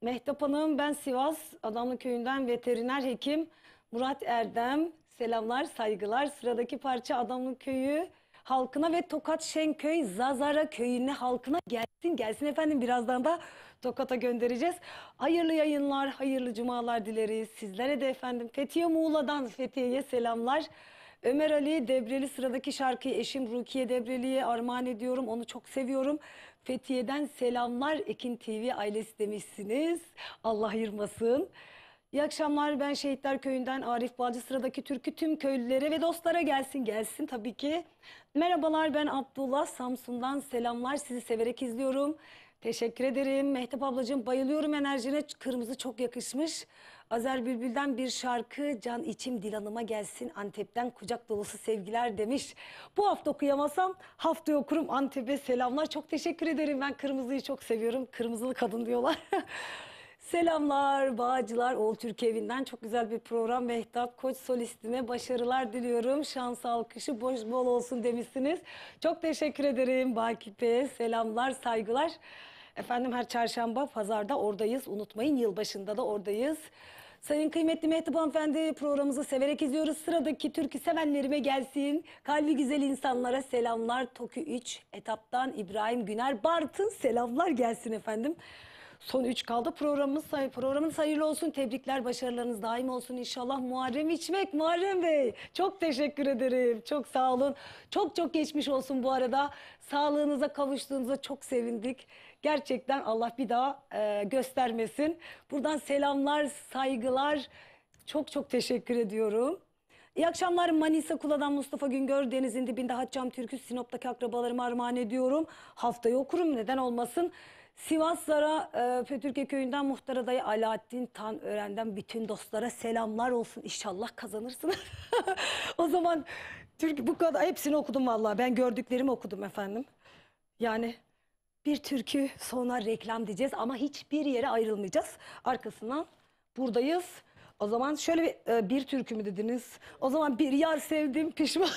Mehtap Hanım, ben Sivas Adamlı Köyü'nden veteriner hekim Murat Erdem. Selamlar, saygılar. Sıradaki parça Adamlı Köyü halkına ve Tokat Şenköy Zazara Köyü'ne halkına gelsin efendim. Birazdan da Tokat'a göndereceğiz. Hayırlı yayınlar, hayırlı cumalar dileriz. Sizlere de efendim. Fethiye Muğla'dan Fethiye'ye selamlar. Ömer Ali Debreli, sıradaki şarkıyı eşim Rukiye Debreli'ye armağan ediyorum. Onu çok seviyorum. Fethiye'den selamlar, Ekin TV ailesi demişsiniz. Allah ayırmasın. İyi akşamlar, ben Şehitler Köyü'nden Arif Balcı. Sıradaki türkü tüm köylülere ve dostlara gelsin tabii ki. Merhabalar, ben Abdullah Samsun'dan selamlar, sizi severek izliyorum. Teşekkür ederim. Mehtap ablacığım, bayılıyorum enerjine, kırmızı çok yakışmış. Azer Bülbül'den bir şarkı can içim Dilan'ıma gelsin, Antep'ten kucak dolusu sevgiler demiş. Bu hafta okuyamasam haftaya okurum. Antep'e selamlar, çok teşekkür ederim. Ben kırmızıyı çok seviyorum, kırmızılı kadın diyorlar. Selamlar Bağcılar Oğul Türkiye evinden, çok güzel bir program. Mehtap Koç solistime başarılar diliyorum. Şans alkışı bol olsun demişsiniz. Çok teşekkür ederim Bakip'e selamlar, saygılar. Efendim her çarşamba pazarda oradayız. Unutmayın, yılbaşında da oradayız. Sayın kıymetli Mehtap hanımefendi, programımızı severek izliyoruz. Sıradaki türkü sevenlerime gelsin. Kalbi güzel insanlara selamlar. Tokyo 3 etaptan İbrahim Güner Bartın selamlar gelsin efendim. Son 3 kaldı. Programımız hayırlı olsun. Tebrikler, başarılarınız daim olsun inşallah. Muharrem İçmek, Muharrem Bey. Çok teşekkür ederim. Çok sağ olun. Çok geçmiş olsun bu arada. Sağlığınıza kavuştuğunuza çok sevindik. Gerçekten Allah bir daha göstermesin. Buradan selamlar, saygılar. Çok teşekkür ediyorum. İyi akşamlar, Manisa Kula'dan Mustafa Güngör. Denizin dibinde Haccam Türkü, Sinop'taki akrabalarıma armağan ediyorum. Haftaya okurum, neden olmasın. Sivas Zara Fetürke Köyü'nden muhtar adayı Alaaddin Tanören'den bütün dostlara selamlar olsun. İnşallah kazanırsın. O zaman türkü bu kadar, hepsini okudum vallahi. Ben gördüklerimi okudum efendim. Yani bir türkü sonra reklam diyeceğiz ama hiçbir yere ayrılmayacağız. Arkasından buradayız. O zaman şöyle bir türkü mü dediniz? O zaman bir yar sevdim pişman.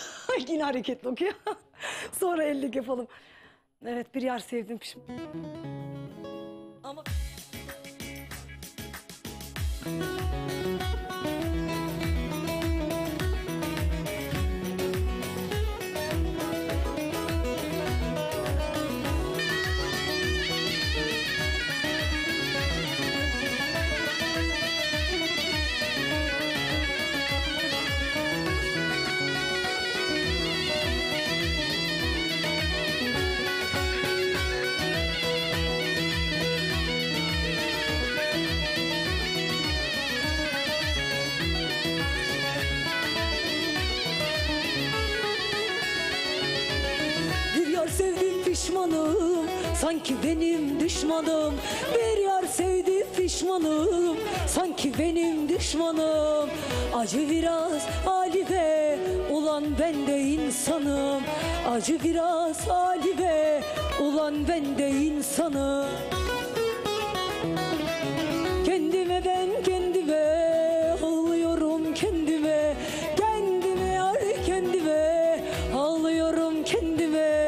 Yine hareketli okuyor. Sonra 50 yapalım. Evet, bir yar sevdim pişman. Ama... Pişmanım, sanki benim düşmanım. Bir yar sevdim pişmanım, sanki benim düşmanım. Acı biraz hali be, ulan ben de insanım. Acı biraz hali be, ulan ben de insanım. Kendime ben kendime ağlıyorum, kendime. Kendime yar kendime ağlıyorum, kendime.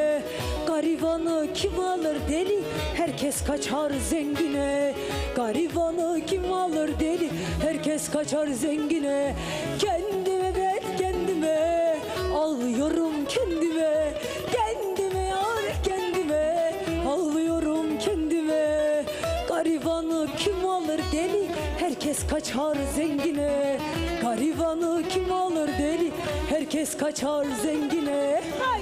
Garibanı kim alır deli, herkes kaçar zengine. Garibanı kim alır deli, herkes herkes kaçar zengine. Kendime ben kendime ağlıyorum kendime. Kendime yar kendime ağlıyorum kendime. Garibanı kim alır deli, herkes kaçar zengine. Garibanı kim alır deli, herkes kaçar zengine. Hay!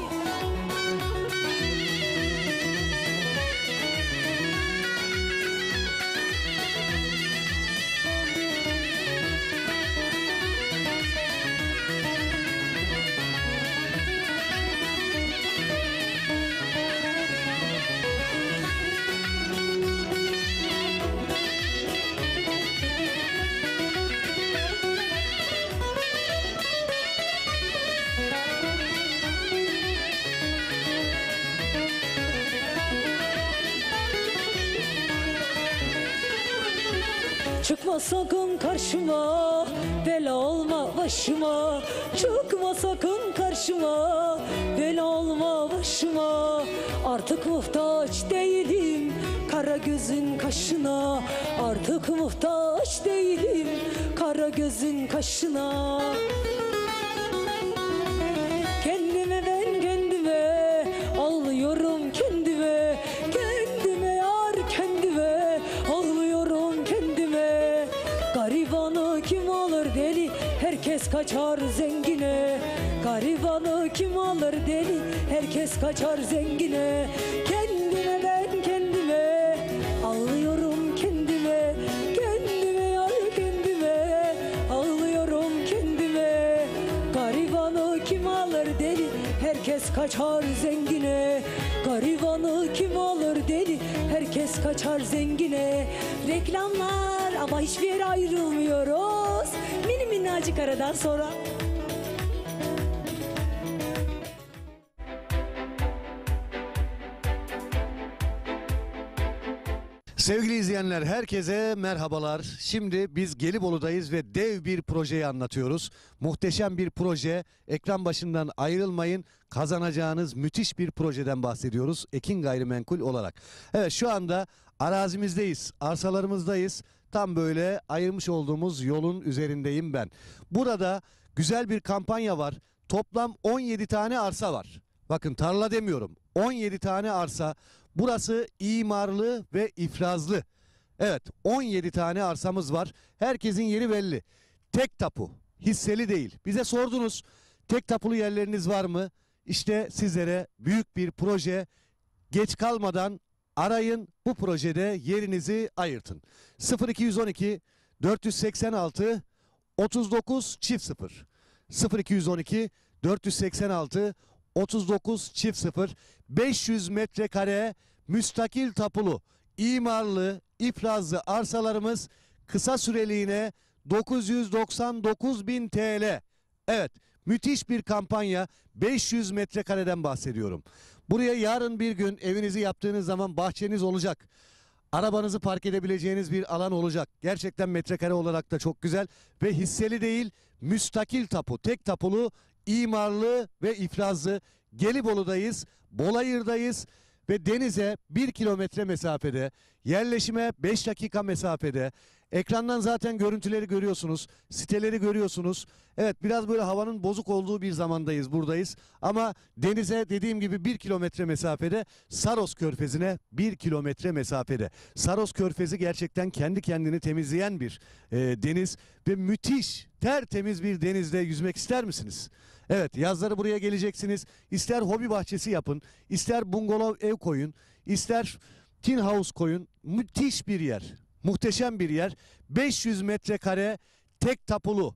Çıkma sakın karşıma, bela olma başıma. Çıkma sakın karşıma, bela olma başıma. Artık muhtaç değilim kara gözün kaşına. Artık muhtaç değilim kara gözün kaşına. Kendime ben kendime ağlıyorum kendime. Kendime yar kendime ağlıyorum kendime. Garibanı kim alır deli, herkes kaçar zengine. Garibanı kim alır deli, herkes kaçar zengine. Kendime ben kendime ağlıyorum kendime. Kendime yar kendime ağlıyorum kendime. Garibanı kim alır deli, herkes kaçar zengine. Garibanı kim alır deli, herkes kaçar zengine. Reklamlar ama hiçbir yere ayrılmıyoruz. Mini minnacık aradan sonra. Sevgili izleyenler, herkese merhabalar. Şimdi biz Gelibolu'dayız ve dev bir projeyi anlatıyoruz. Muhteşem bir proje. Ekran başından ayrılmayın. Kazanacağınız müthiş bir projeden bahsediyoruz Ekin Gayrimenkul olarak. Evet, şu anda arazimizdeyiz, arsalarımızdayız. Tam böyle ayırmış olduğumuz yolun üzerindeyim ben. Burada güzel bir kampanya var. Toplam 17 tane arsa var. Bakın, tarla demiyorum. 17 tane arsa. Burası imarlı ve ifrazlı. Evet, 17 tane arsamız var. Herkesin yeri belli. Tek tapu, hisseli değil. Bize sordunuz, tek tapulu yerleriniz var mı? İşte sizlere büyük bir proje. Geç kalmadan arayın, bu projede yerinizi ayırtın. 0212 486 39 0. 0212 486 39 0. 500 metrekare müstakil tapulu, imarlı, ifrazlı arsalarımız kısa süreliğine 999.000 TL. Evet, müthiş bir kampanya. 500 metrekareden bahsediyorum. Buraya yarın bir gün evinizi yaptığınız zaman bahçeniz olacak. Arabanızı park edebileceğiniz bir alan olacak. Gerçekten metrekare olarak da çok güzel ve hisseli değil, müstakil tapu, tek tapulu, imarlı ve ifrazlı. Gelibolu'dayız, Bolayır'dayız ve denize 1 kilometre mesafede, yerleşime 5 dakika mesafede. Ekrandan zaten görüntüleri görüyorsunuz, siteleri görüyorsunuz. Evet, biraz böyle havanın bozuk olduğu bir zamandayız, buradayız. Ama denize dediğim gibi 1 kilometre mesafede, Saros Körfezi'ne 1 kilometre mesafede. Saros Körfezi gerçekten kendi kendini temizleyen bir deniz ve müthiş, tertemiz bir denizde yüzmek ister misiniz? Evet, yazları buraya geleceksiniz. İster hobi bahçesi yapın, ister bungalov ev koyun, ister tin house koyun. Müthiş bir yer, muhteşem bir yer. 500 metrekare tek tapulu,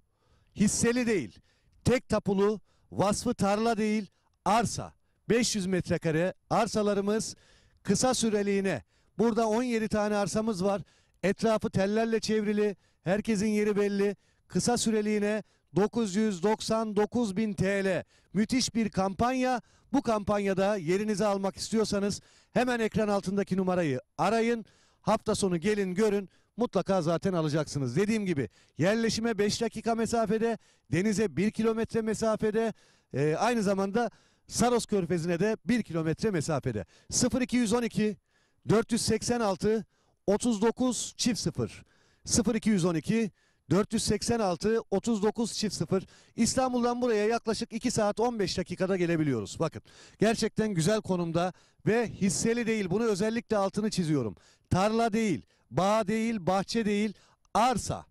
hisseli değil, tek tapulu, vasfı tarla değil, arsa. 500 metrekare arsalarımız kısa süreliğine. Burada 17 tane arsamız var. Etrafı tellerle çevrili, herkesin yeri belli. Kısa süreliğine 999.000 TL. Müthiş bir kampanya. Bu kampanyada yerinizi almak istiyorsanız hemen ekran altındaki numarayı arayın. Hafta sonu gelin görün. Mutlaka zaten alacaksınız. Dediğim gibi yerleşime 5 dakika mesafede, denize 1 kilometre mesafede, aynı zamanda Saros Körfezi'ne de 1 kilometre mesafede. 0212 486 39 0. 0212 486 39 çift 0. İstanbul'dan buraya yaklaşık 2 saat 15 dakikada gelebiliyoruz. Bakın gerçekten güzel konumda ve hisseli değil, bunu özellikle altını çiziyorum. Tarla değil, bağ değil, bahçe değil, arsa.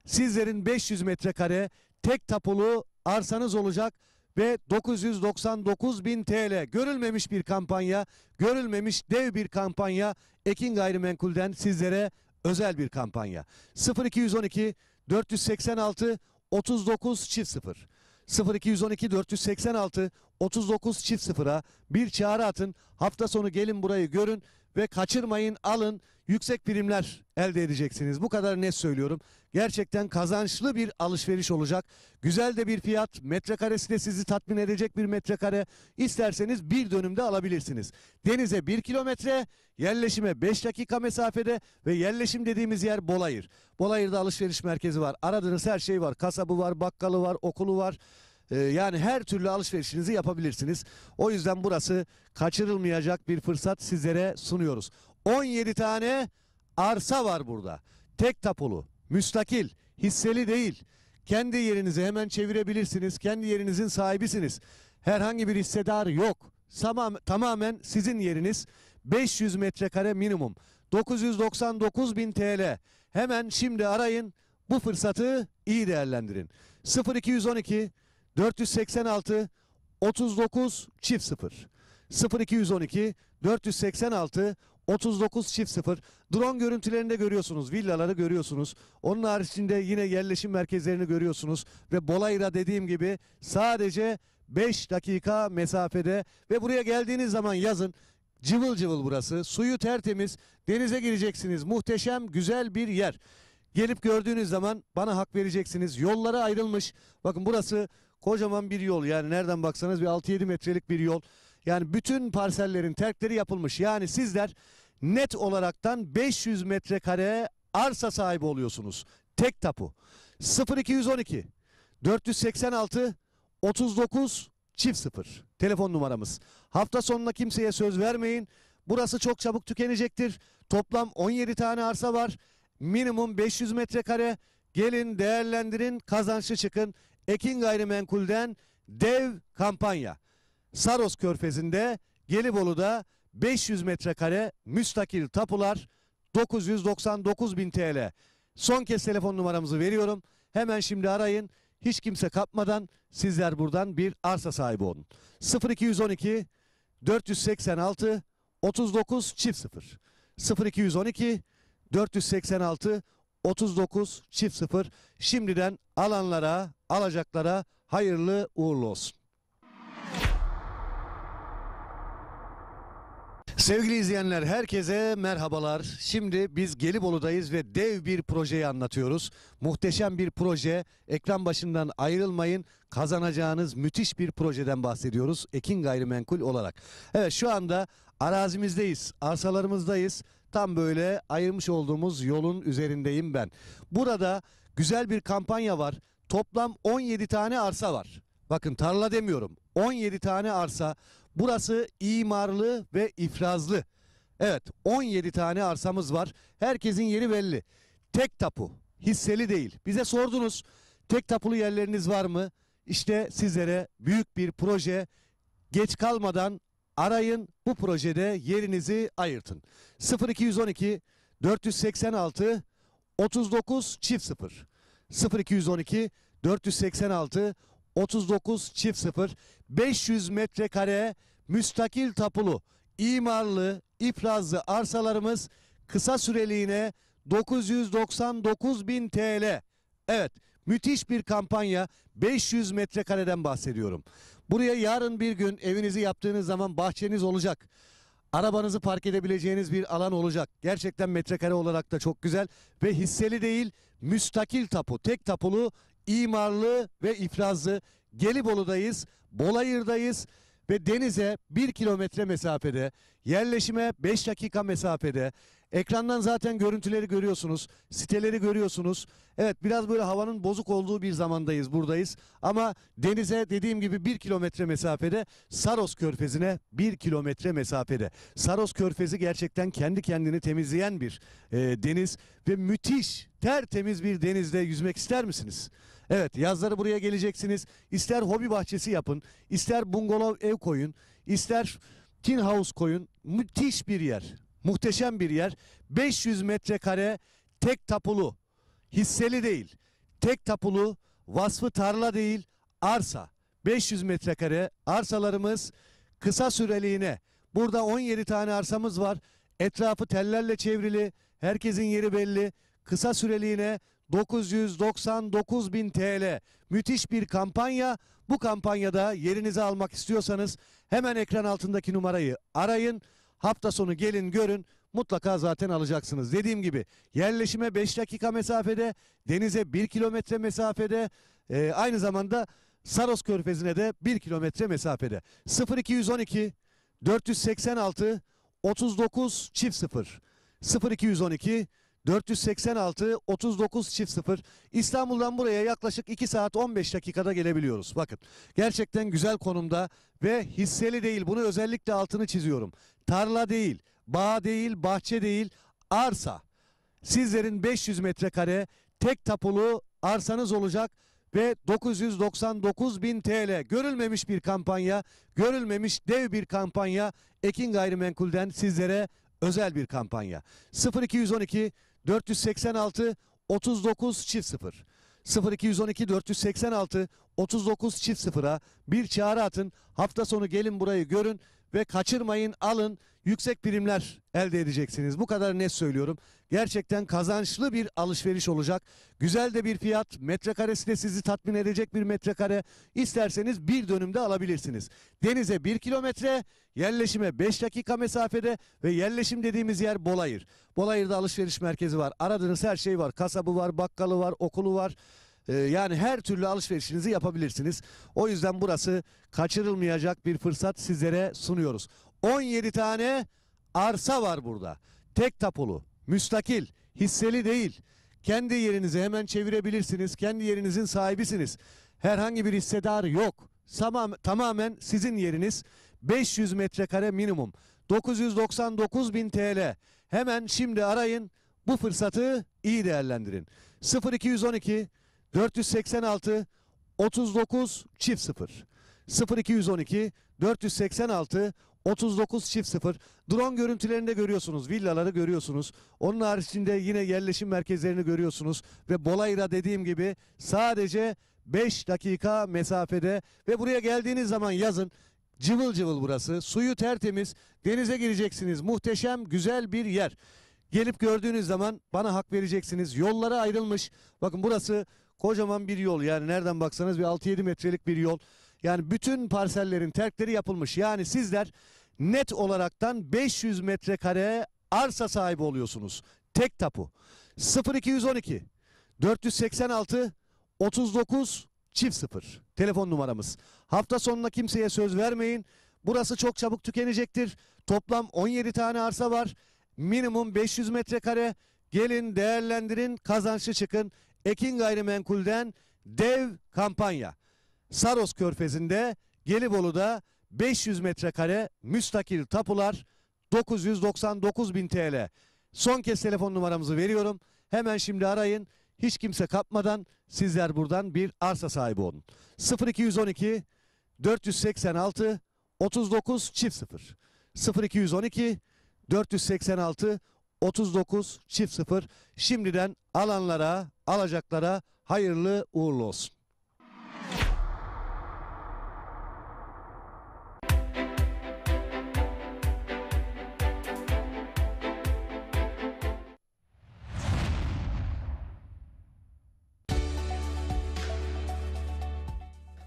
Sizlerin 500 metrekare tek tapulu arsanız olacak ve 999.000 TL. Görülmemiş bir kampanya, görülmemiş dev bir kampanya. Ekin Gayrimenkul'den sizlere özel bir kampanya. 0212 486 39 çift 0. 0212 486 39 çift 0'a bir çağrı atın. Hafta sonu gelin burayı görün ve kaçırmayın, alın. Yüksek primler elde edeceksiniz. Bu kadar net söylüyorum. Gerçekten kazançlı bir alışveriş olacak. Güzel de bir fiyat. Metrekaresi de sizi tatmin edecek bir metrekare. İsterseniz bir dönümde alabilirsiniz. Denize 1 kilometre, yerleşime 5 dakika mesafede ve yerleşim dediğimiz yer Bolayır. Bolayır'da alışveriş merkezi var. Aradığınız her şey var. Kasabı var, bakkalı var, okulu var. Yani her türlü alışverişinizi yapabilirsiniz. O yüzden burası kaçırılmayacak bir fırsat sizlere sunuyoruz. 17 tane arsa var burada. Tek tapulu, müstakil, hisseli değil. Kendi yerinizi hemen çevirebilirsiniz. Kendi yerinizin sahibisiniz. Herhangi bir hissedar yok. Tamamen sizin yeriniz. 500 metrekare minimum. 999.000 TL. Hemen şimdi arayın. Bu fırsatı iyi değerlendirin. 0212 486 39 çift 0. 0212 486 39 çift 0. Drone görüntülerinde görüyorsunuz. Villaları görüyorsunuz. Onun haricinde yine yerleşim merkezlerini görüyorsunuz. Ve Bolayır'a dediğim gibi sadece 5 dakika mesafede. Ve buraya geldiğiniz zaman yazın. Cıvıl cıvıl burası. Suyu tertemiz. Denize gireceksiniz. Muhteşem, güzel bir yer. Gelip gördüğünüz zaman bana hak vereceksiniz. Yollara ayrılmış. Bakın burası kocaman bir yol. Yani nereden baksanız bir 6-7 metrelik bir yol. Yani bütün parsellerin terkleri yapılmış. Yani sizler net olaraktan 500 metrekare arsa sahibi oluyorsunuz. Tek tapu. 0212 486 39 çift 0. Telefon numaramız. Hafta sonuna kimseye söz vermeyin. Burası çok çabuk tükenecektir. Toplam 17 tane arsa var. Minimum 500 metrekare. Gelin değerlendirin, kazançlı çıkın. Ekin Gayrimenkul'den dev kampanya. Saros Körfezi'nde, Gelibolu'da 500 metrekare müstakil tapular 999.000 TL. Son kez telefon numaramızı veriyorum. Hemen şimdi arayın. Hiç kimse kapmadan sizler buradan bir arsa sahibi olun. 0212 486 39 çift 0. 0212 486 39 çift 0. Şimdiden alanlara, alacaklara hayırlı uğurlu olsun. Sevgili izleyenler, herkese merhabalar. Şimdi biz Gelibolu'dayız ve dev bir projeyi anlatıyoruz. Muhteşem bir proje. Ekran başından ayrılmayın. Kazanacağınız müthiş bir projeden bahsediyoruz. Ekin Gayrimenkul olarak. Evet, şu anda arazimizdeyiz. Arsalarımızdayız. Tam böyle ayırmış olduğumuz yolun üzerindeyim ben. Burada güzel bir kampanya var. Toplam 17 tane arsa var. Bakın, tarla demiyorum. 17 tane arsa. Burası imarlı ve ifrazlı. Evet, 17 tane arsamız var. Herkesin yeri belli. Tek tapu, hisseli değil. Bize sordunuz, tek tapulu yerleriniz var mı? İşte sizlere büyük bir proje. Geç kalmadan arayın, bu projede yerinizi ayırtın. 0212 486 39 çift 0. 0212 486 39 çift 0. 500 metrekare müstakil tapulu, imarlı, ifrazlı arsalarımız kısa süreliğine 999.000 TL. Evet, müthiş bir kampanya. 500 metrekareden bahsediyorum. Buraya yarın bir gün evinizi yaptığınız zaman bahçeniz olacak. Arabanızı park edebileceğiniz bir alan olacak. Gerçekten metrekare olarak da çok güzel ve hisseli değil, müstakil tapu, tek tapulu, imarlı ve ifrazlı. Gelibolu'dayız, Bolayır'dayız ve denize 1 kilometre mesafede, yerleşime 5 dakika mesafede. Ekrandan zaten görüntüleri görüyorsunuz, siteleri görüyorsunuz. Evet, biraz böyle havanın bozuk olduğu bir zamandayız, buradayız. Ama denize dediğim gibi 1 kilometre mesafede, Saros Körfezi'ne 1 kilometre mesafede. Saros Körfezi gerçekten kendi kendini temizleyen bir deniz ve müthiş, tertemiz bir denizde yüzmek ister misiniz? Evet, yazları buraya geleceksiniz. İster hobi bahçesi yapın, ister bungalov ev koyun, ister tin house koyun. Müthiş bir yer, muhteşem bir yer. 500 metrekare tek tapulu, hisseli değil, tek tapulu, vasfı tarla değil, arsa. 500 metrekare arsalarımız kısa süreliğine. Burada 17 tane arsamız var. Etrafı tellerle çevrili, herkesin yeri belli. Kısa süreliğine 999.000 TL. Müthiş bir kampanya. Bu kampanyada yerinizi almak istiyorsanız hemen ekran altındaki numarayı arayın. Hafta sonu gelin görün. Mutlaka zaten alacaksınız. Dediğim gibi yerleşime 5 dakika mesafede, denize 1 kilometre mesafede, aynı zamanda Saros Körfezi'ne de 1 kilometre mesafede. 0212 486 39 0 0212 486 39 0. İstanbul'dan buraya yaklaşık 2 saat 15 dakikada gelebiliyoruz. Bakın, gerçekten güzel konumda ve hisseli değil, bunu özellikle altını çiziyorum. Tarla değil, bağ değil, bahçe değil, arsa. Sizlerin 500 metrekare tek tapulu arsanız olacak ve 999.000 TL. Görülmemiş bir kampanya, görülmemiş dev bir kampanya. Ekin Gayrimenkul'den sizlere özel bir kampanya. 0212 486 39 0 0212 486 39 0'a bir çağrı atın. Hafta sonu gelin burayı görün ve kaçırmayın, alın. Yüksek primler elde edeceksiniz. Bu kadar net söylüyorum. Gerçekten kazançlı bir alışveriş olacak. Güzel de bir fiyat. Metrekaresi de sizi tatmin edecek bir metrekare. İsterseniz bir dönümde alabilirsiniz. Denize 1 kilometre, yerleşime 5 dakika mesafede ve yerleşim dediğimiz yer Bolayır. Bolayır'da alışveriş merkezi var. Aradığınız her şey var. Kasabı var, bakkalı var, okulu var. Yani her türlü alışverişinizi yapabilirsiniz. O yüzden burası kaçırılmayacak bir fırsat sizlere sunuyoruz. 17 tane arsa var burada. Tek tapulu, müstakil, hisseli değil. Kendi yerinizi hemen çevirebilirsiniz. Kendi yerinizin sahibisiniz. Herhangi bir hissedar yok. Tamamen sizin yeriniz. 500 metrekare minimum. 999.000 TL. Hemen şimdi arayın. Bu fırsatı iyi değerlendirin. 0212 486 39 0 0212 486 39 0. Drone görüntülerinde görüyorsunuz. Villaları görüyorsunuz. Onun haricinde yine yerleşim merkezlerini görüyorsunuz. Ve Bolayır'a dediğim gibi sadece 5 dakika mesafede ve buraya geldiğiniz zaman yazın. Cıvıl cıvıl burası. Suyu tertemiz. Denize gireceksiniz. Muhteşem, güzel bir yer. Gelip gördüğünüz zaman bana hak vereceksiniz. Yollara ayrılmış. Bakın burası kocaman bir yol. Yani nereden baksanız bir 6-7 metrelik bir yol. Yani bütün parsellerin terkleri yapılmış. Yani sizler net olaraktan 500 metrekare arsa sahibi oluyorsunuz. Tek tapu. 0212 486 39 0 telefon numaramız. Hafta sonuna kimseye söz vermeyin. Burası çok çabuk tükenecektir. Toplam 17 tane arsa var. Minimum 500 metrekare. Gelin değerlendirin, kazançlı çıkın. Ekin Gayrimenkul'den dev kampanya. Saros Körfezi'nde, Gelibolu'da 500 metrekare müstakil tapular 999.000 TL. Son kez telefon numaramızı veriyorum. Hemen şimdi arayın. Hiç kimse kapmadan sizler buradan bir arsa sahibi olun. 0212 486 39 0 0212 486 39 0. Şimdiden alanlara, alacaklara hayırlı uğurlu olsun.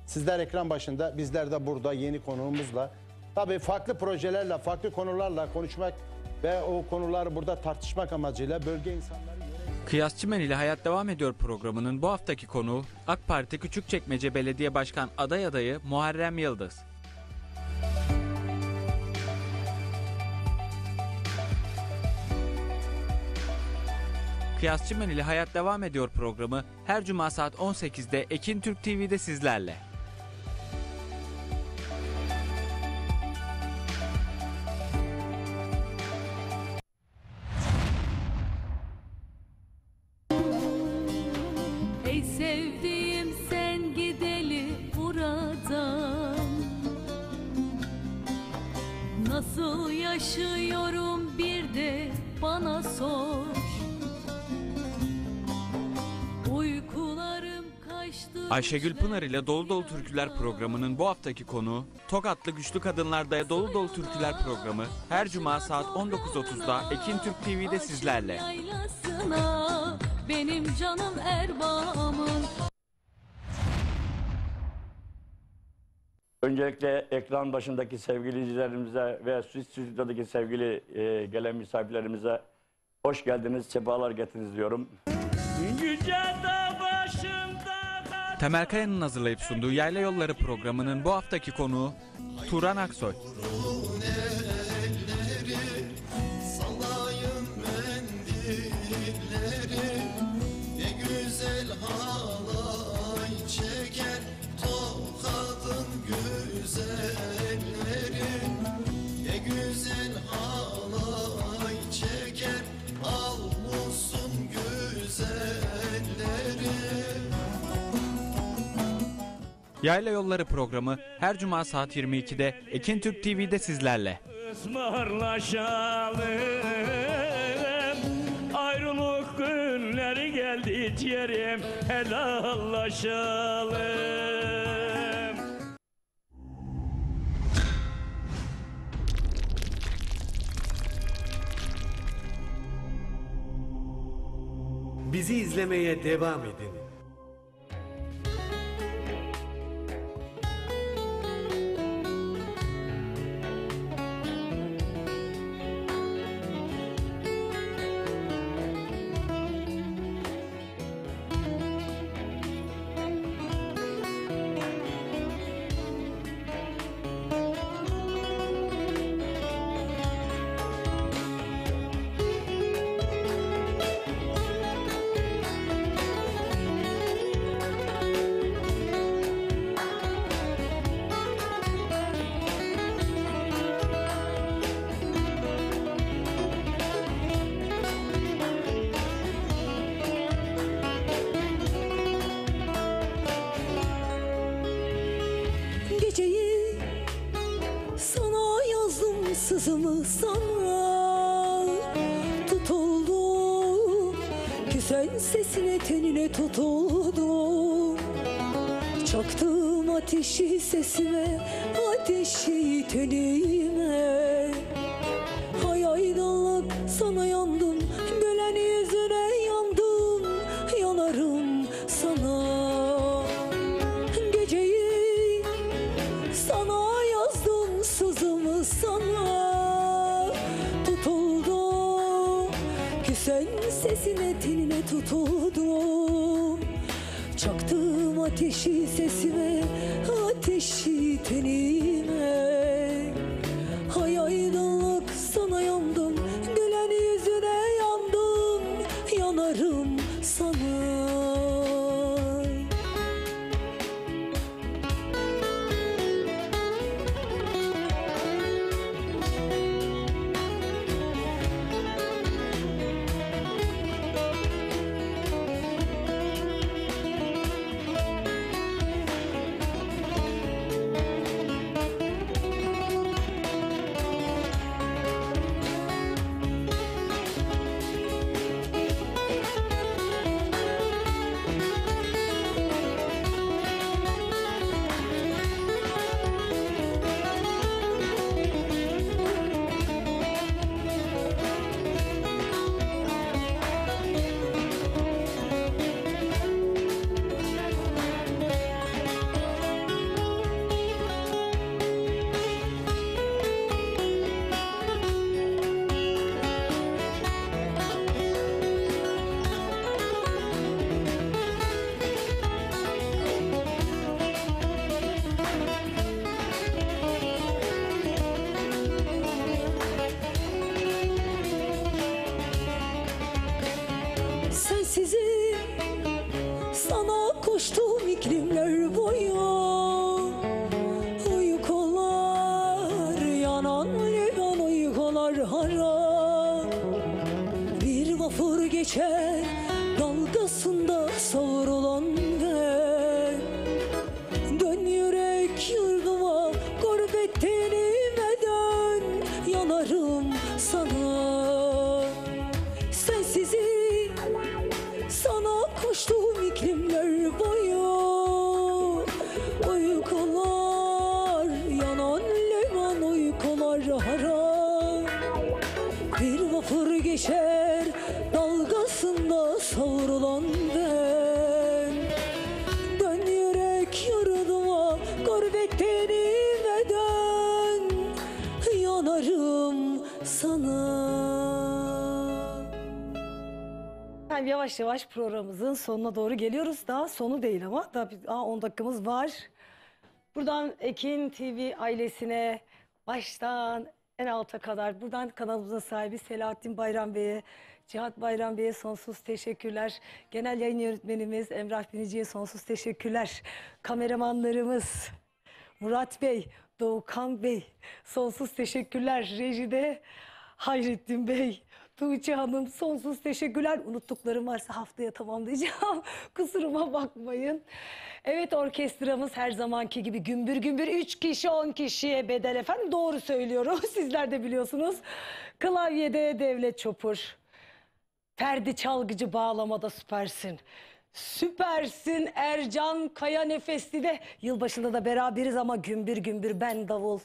Sizler ekran başında, bizler de burada yeni konuğumuzla, tabii farklı projelerle, farklı konularla konuşmak ve o konuları burada tartışmak amacıyla bölge insanları... Kıyasçımen ile Hayat Devam Ediyor programının bu haftaki konuğu AK Parti Küçükçekmece Belediye Başkan adayı Muharrem Yıldız. Kıyasçı Men ile Hayat Devam Ediyor programı her cuma saat 18'de Ekin Türk TV'de sizlerle. Ey sevdiğim sen gideli buradan, nasıl yaşıyorum bir de bana sor. Uykularım kaçtı. Ayşegül Pınar ile Dolu Dolu Türküler programının bu haftaki konuğu Tokatlı Güçlü Kadınlar'da Dolu Dolu Türküler programı her cuma saat 19.30'da Ekin Türk TV'de sizlerle. Yaylasına, benim canım Erbaa'mın. Öncelikle ekran başındaki sevgili izleyicilerimize ve stüdyodaki sevgili gelen misafirlerimize hoş geldiniz, sefalar getirdiniz diyorum. Temel Kaya'nın hazırlayıp sunduğu Yayla Yolları programının bu haftaki konuğu Turan Aksoy. Yayla Yolları programı her cuma saat 22'de Ekin Türk TV'de sizlerle. Ismarlaşalım, ayrılık günleri geldi ciğerim, helallaşalım. Bizi izlemeye devam edin. Geceyi sana yazdım, sızımı sana tutuldum, güzel sesine tenine tutuldum. Çaktım ateşi sesime, ateşi tenime. Hay aydınlık sana yandım, gülen yüzüne yandım, yanarım sana. Geceyi sana yazdım, sızımı sana tutuldum, güzel sesine tenine tutuldum. Çaktım ateşi sesime, ateşi tenime. Hay aydınlık sana yandım, gülen yüzüne yandım, yanarım sana. koştum iklimler boyu. Uykular yanan liman, uykular hara. Bir vapur geçer dalgasında savrulan ben. Dön yürek yurduma, gurbet tenime dön. Yanarım sana, sensizim sana koştum iklimler boyu. Uykular yanan liman, uykular hara. Bir vapur geçer dalgasında savrulan ben. Dön yürek yurduma, gurbet tenime dön. Yanarım sana. Yani yavaş yavaş programımızın sonuna doğru geliyoruz. Daha sonu değil ama daha 10 dakikamız var. Buradan Ekin TV ailesine baştan en alta kadar, buradan kanalımızın sahibi Selahattin Bayram Bey'e, Cihat Bayram Bey'e sonsuz teşekkürler. Genel yayın yönetmenimiz Emrah Binici'ye sonsuz teşekkürler. Kameramanlarımız Murat Bey, Doğukan Bey sonsuz teşekkürler. Rejide Hayrettin Bey, Tuğçe Hanım sonsuz teşekkürler. Unuttuklarım varsa haftaya tamamlayacağım. Kusuruma bakmayın. Evet, orkestramız her zamanki gibi gümbür gümbür 3 kişi 10 kişiye bedel efendim. Doğru söylüyorum. Sizler de biliyorsunuz. Klavyede Devlet Çopur. Ferdi Çalgıcı bağlamada süpersin. Süpersin Ercan Kaya Nefesli de. Yılbaşında da beraberiz ama gümbür gümbür ben davul.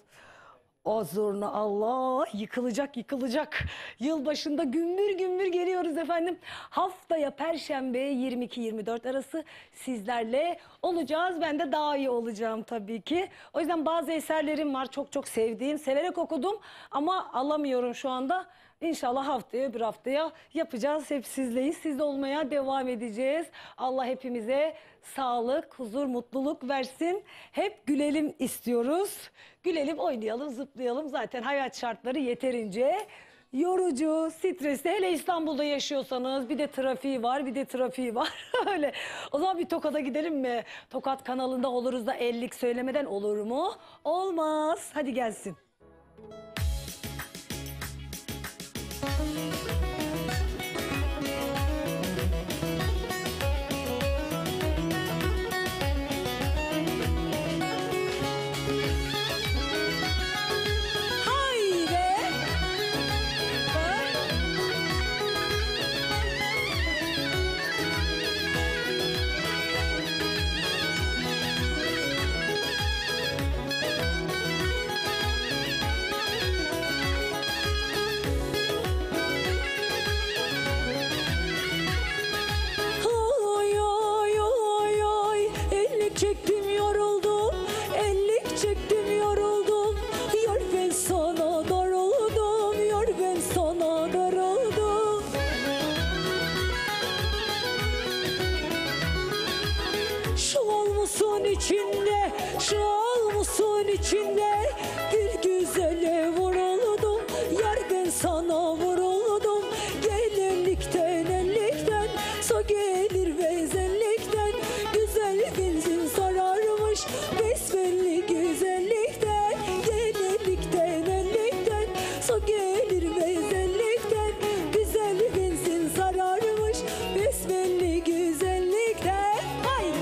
O zurna Allah yıkılacak yıkılacak. Yılbaşında gümbür gümbür geliyoruz efendim. Haftaya Perşembe 22-24 arası sizlerle olacağız. Ben de daha iyi olacağım tabii ki. O yüzden bazı eserlerim var çok çok sevdiğim. Severek okudum ama alamıyorum şu anda. İnşallah haftaya öbür haftaya yapacağız. Hep sizleyiz. Sizle olmaya devam edeceğiz. Allah hepimize sağlık, huzur, mutluluk versin. Hep gülelim istiyoruz. Gülelim, oynayalım, zıplayalım. Zaten hayat şartları yeterince yorucu, stresli. Hele İstanbul'da yaşıyorsanız bir de trafiği var, bir de trafiği var. Öyle. O zaman bir Tokat'a gidelim mi? Tokat kanalında oluruz da ellik söylemeden olur mu? Olmaz. Hadi gelsin. Çektim yoruldum, ellik çektim yoruldum. Yar ben sana darıldım, yar ben sana darıldım. Şal mısın içinde, şal mısın içinde? Bir güzele vuruldum, yar ben sana vuruldum. Gel ellikten ellikten, so gelir bezellikten. Güzel benzin sararmış besbelli güzellikten. Gelinlikten ellikten, so gelir bezellikten. Güzel benzin sararmış besbelli güzellikten. Haydi.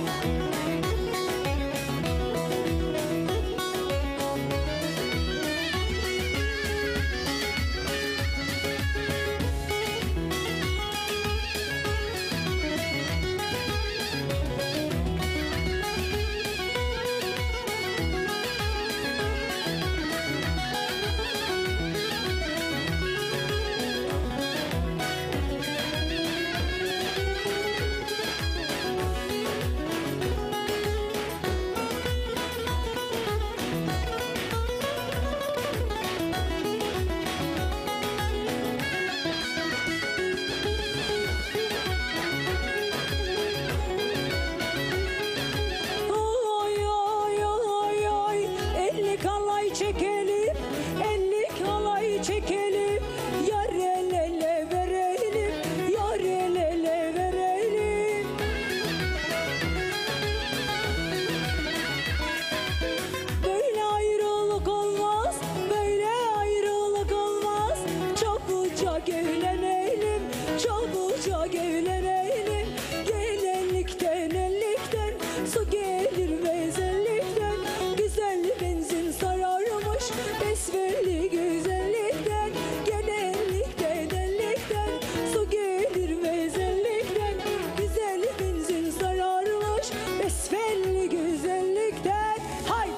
Su gelir bezellikten, güzel benzin sararmış. Besbelli güzellikten, genellikten, ellikten. Su gelir bezellikten, güzel benzin sararmış. Besbelli güzellikten. Hay!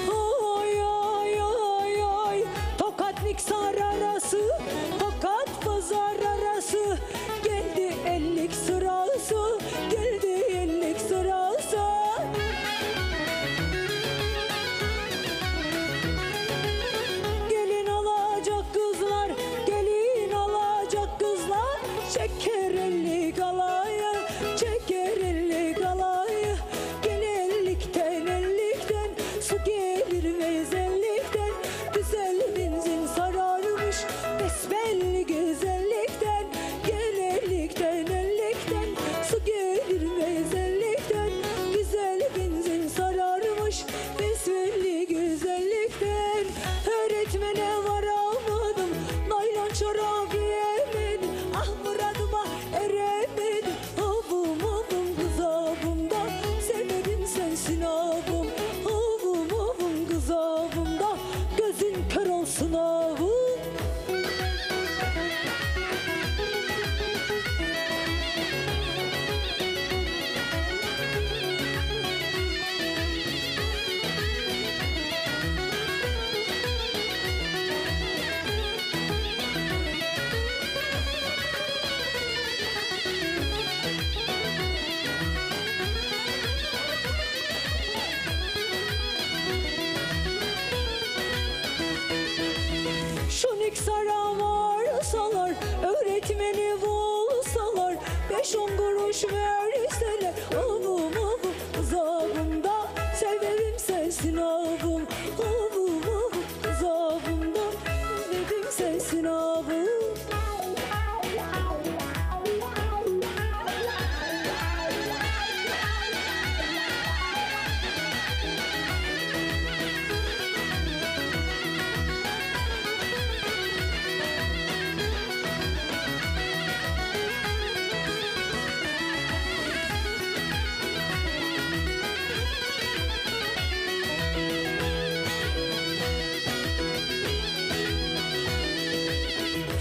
Oy oy oy oy, Tokat Niksar arası, Tokat Pazar arası. Geldi ellik sırası, geldi ellik sırası. Gelin alacak kızlar, gelin alacak kızlar. Çeker ellik alayı, çeker ellik alayı. Gel ellikten ellikten, su gelir bezellikten. Güzel benzin sararmış, besbelli güzellikten. Gel ellikten ellikten, su gelir bezellikten. Güzel benzin sararmış, besbelli güzellikten. Öğretmene varamadım, naylon çorap giyemedim. Ah muradıma eremedim. Avum avum kız avumda, sebebim sensin avum. Avum avum kız avumda, gözün kör olsun avum. Şu Niksar'a varsalar, öğretmeni bulsalar, 5-10 kuruş verseler. Avum avum kız avumda, sebebim sensin avum. Avum avum kız avumda, sebebim sensin avum.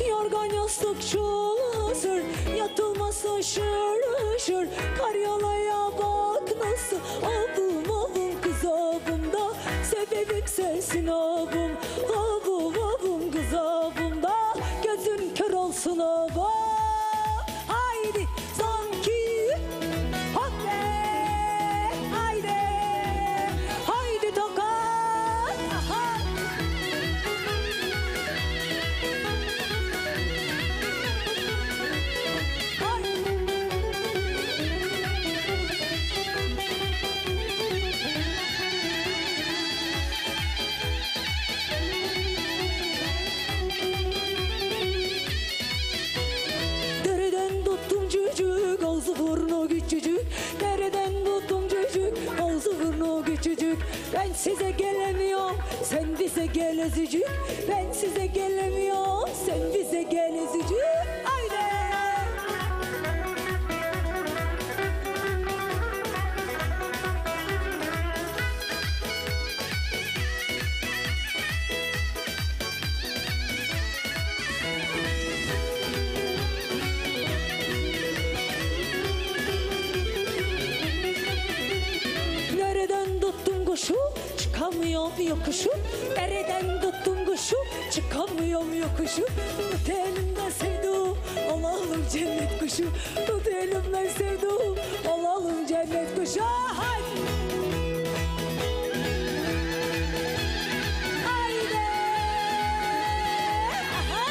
Yorgan yastık çulazır, yatılmasa şır şır. Karyolaya bak nasıl, avum avum kız avumda, sebebim sensin avum. Avum avum kız avumda, gözün kör olsun avum. Haydi sanki, hop be, haydi, haydi Tokat. Aha. Dereden tuttum cücük, ağzı burnu küçücük. Dereden tuttum cücük, ağzı burnu küçücük. Ben size gelemiyorum, sen bize gel ezicik. Ben size gelemiyorum, sen bize gel ezicik. Haydi. Nereden tuttun kuşu, çıkamıyorum yokuşu. Nereden tuttun kuşu, çıkamıyorum yokuşu. Tut elimden sevduğum, Allah'ım cennet kuşu. Tut elimden sevduğum, Allah'ım cennet kuşu. Haydi. Haydi. Aha.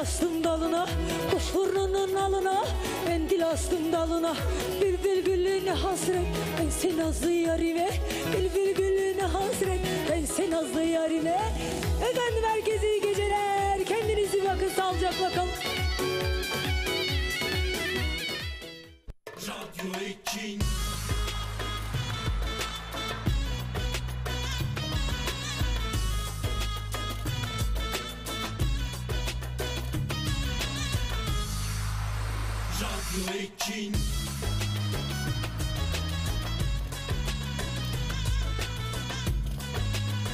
astım dalına, kuş burnunun alına, ben dil astım dalına. Bülbül gülüne hasret, ben sen nazlı yarime. Bülbül gülüne hasret, ben sen nazlı yarime. Efendim herkese iyi geceler, kendinize iyi bakın, sağlıcakla kalın. Radyo Ekin. Radyo Ekin.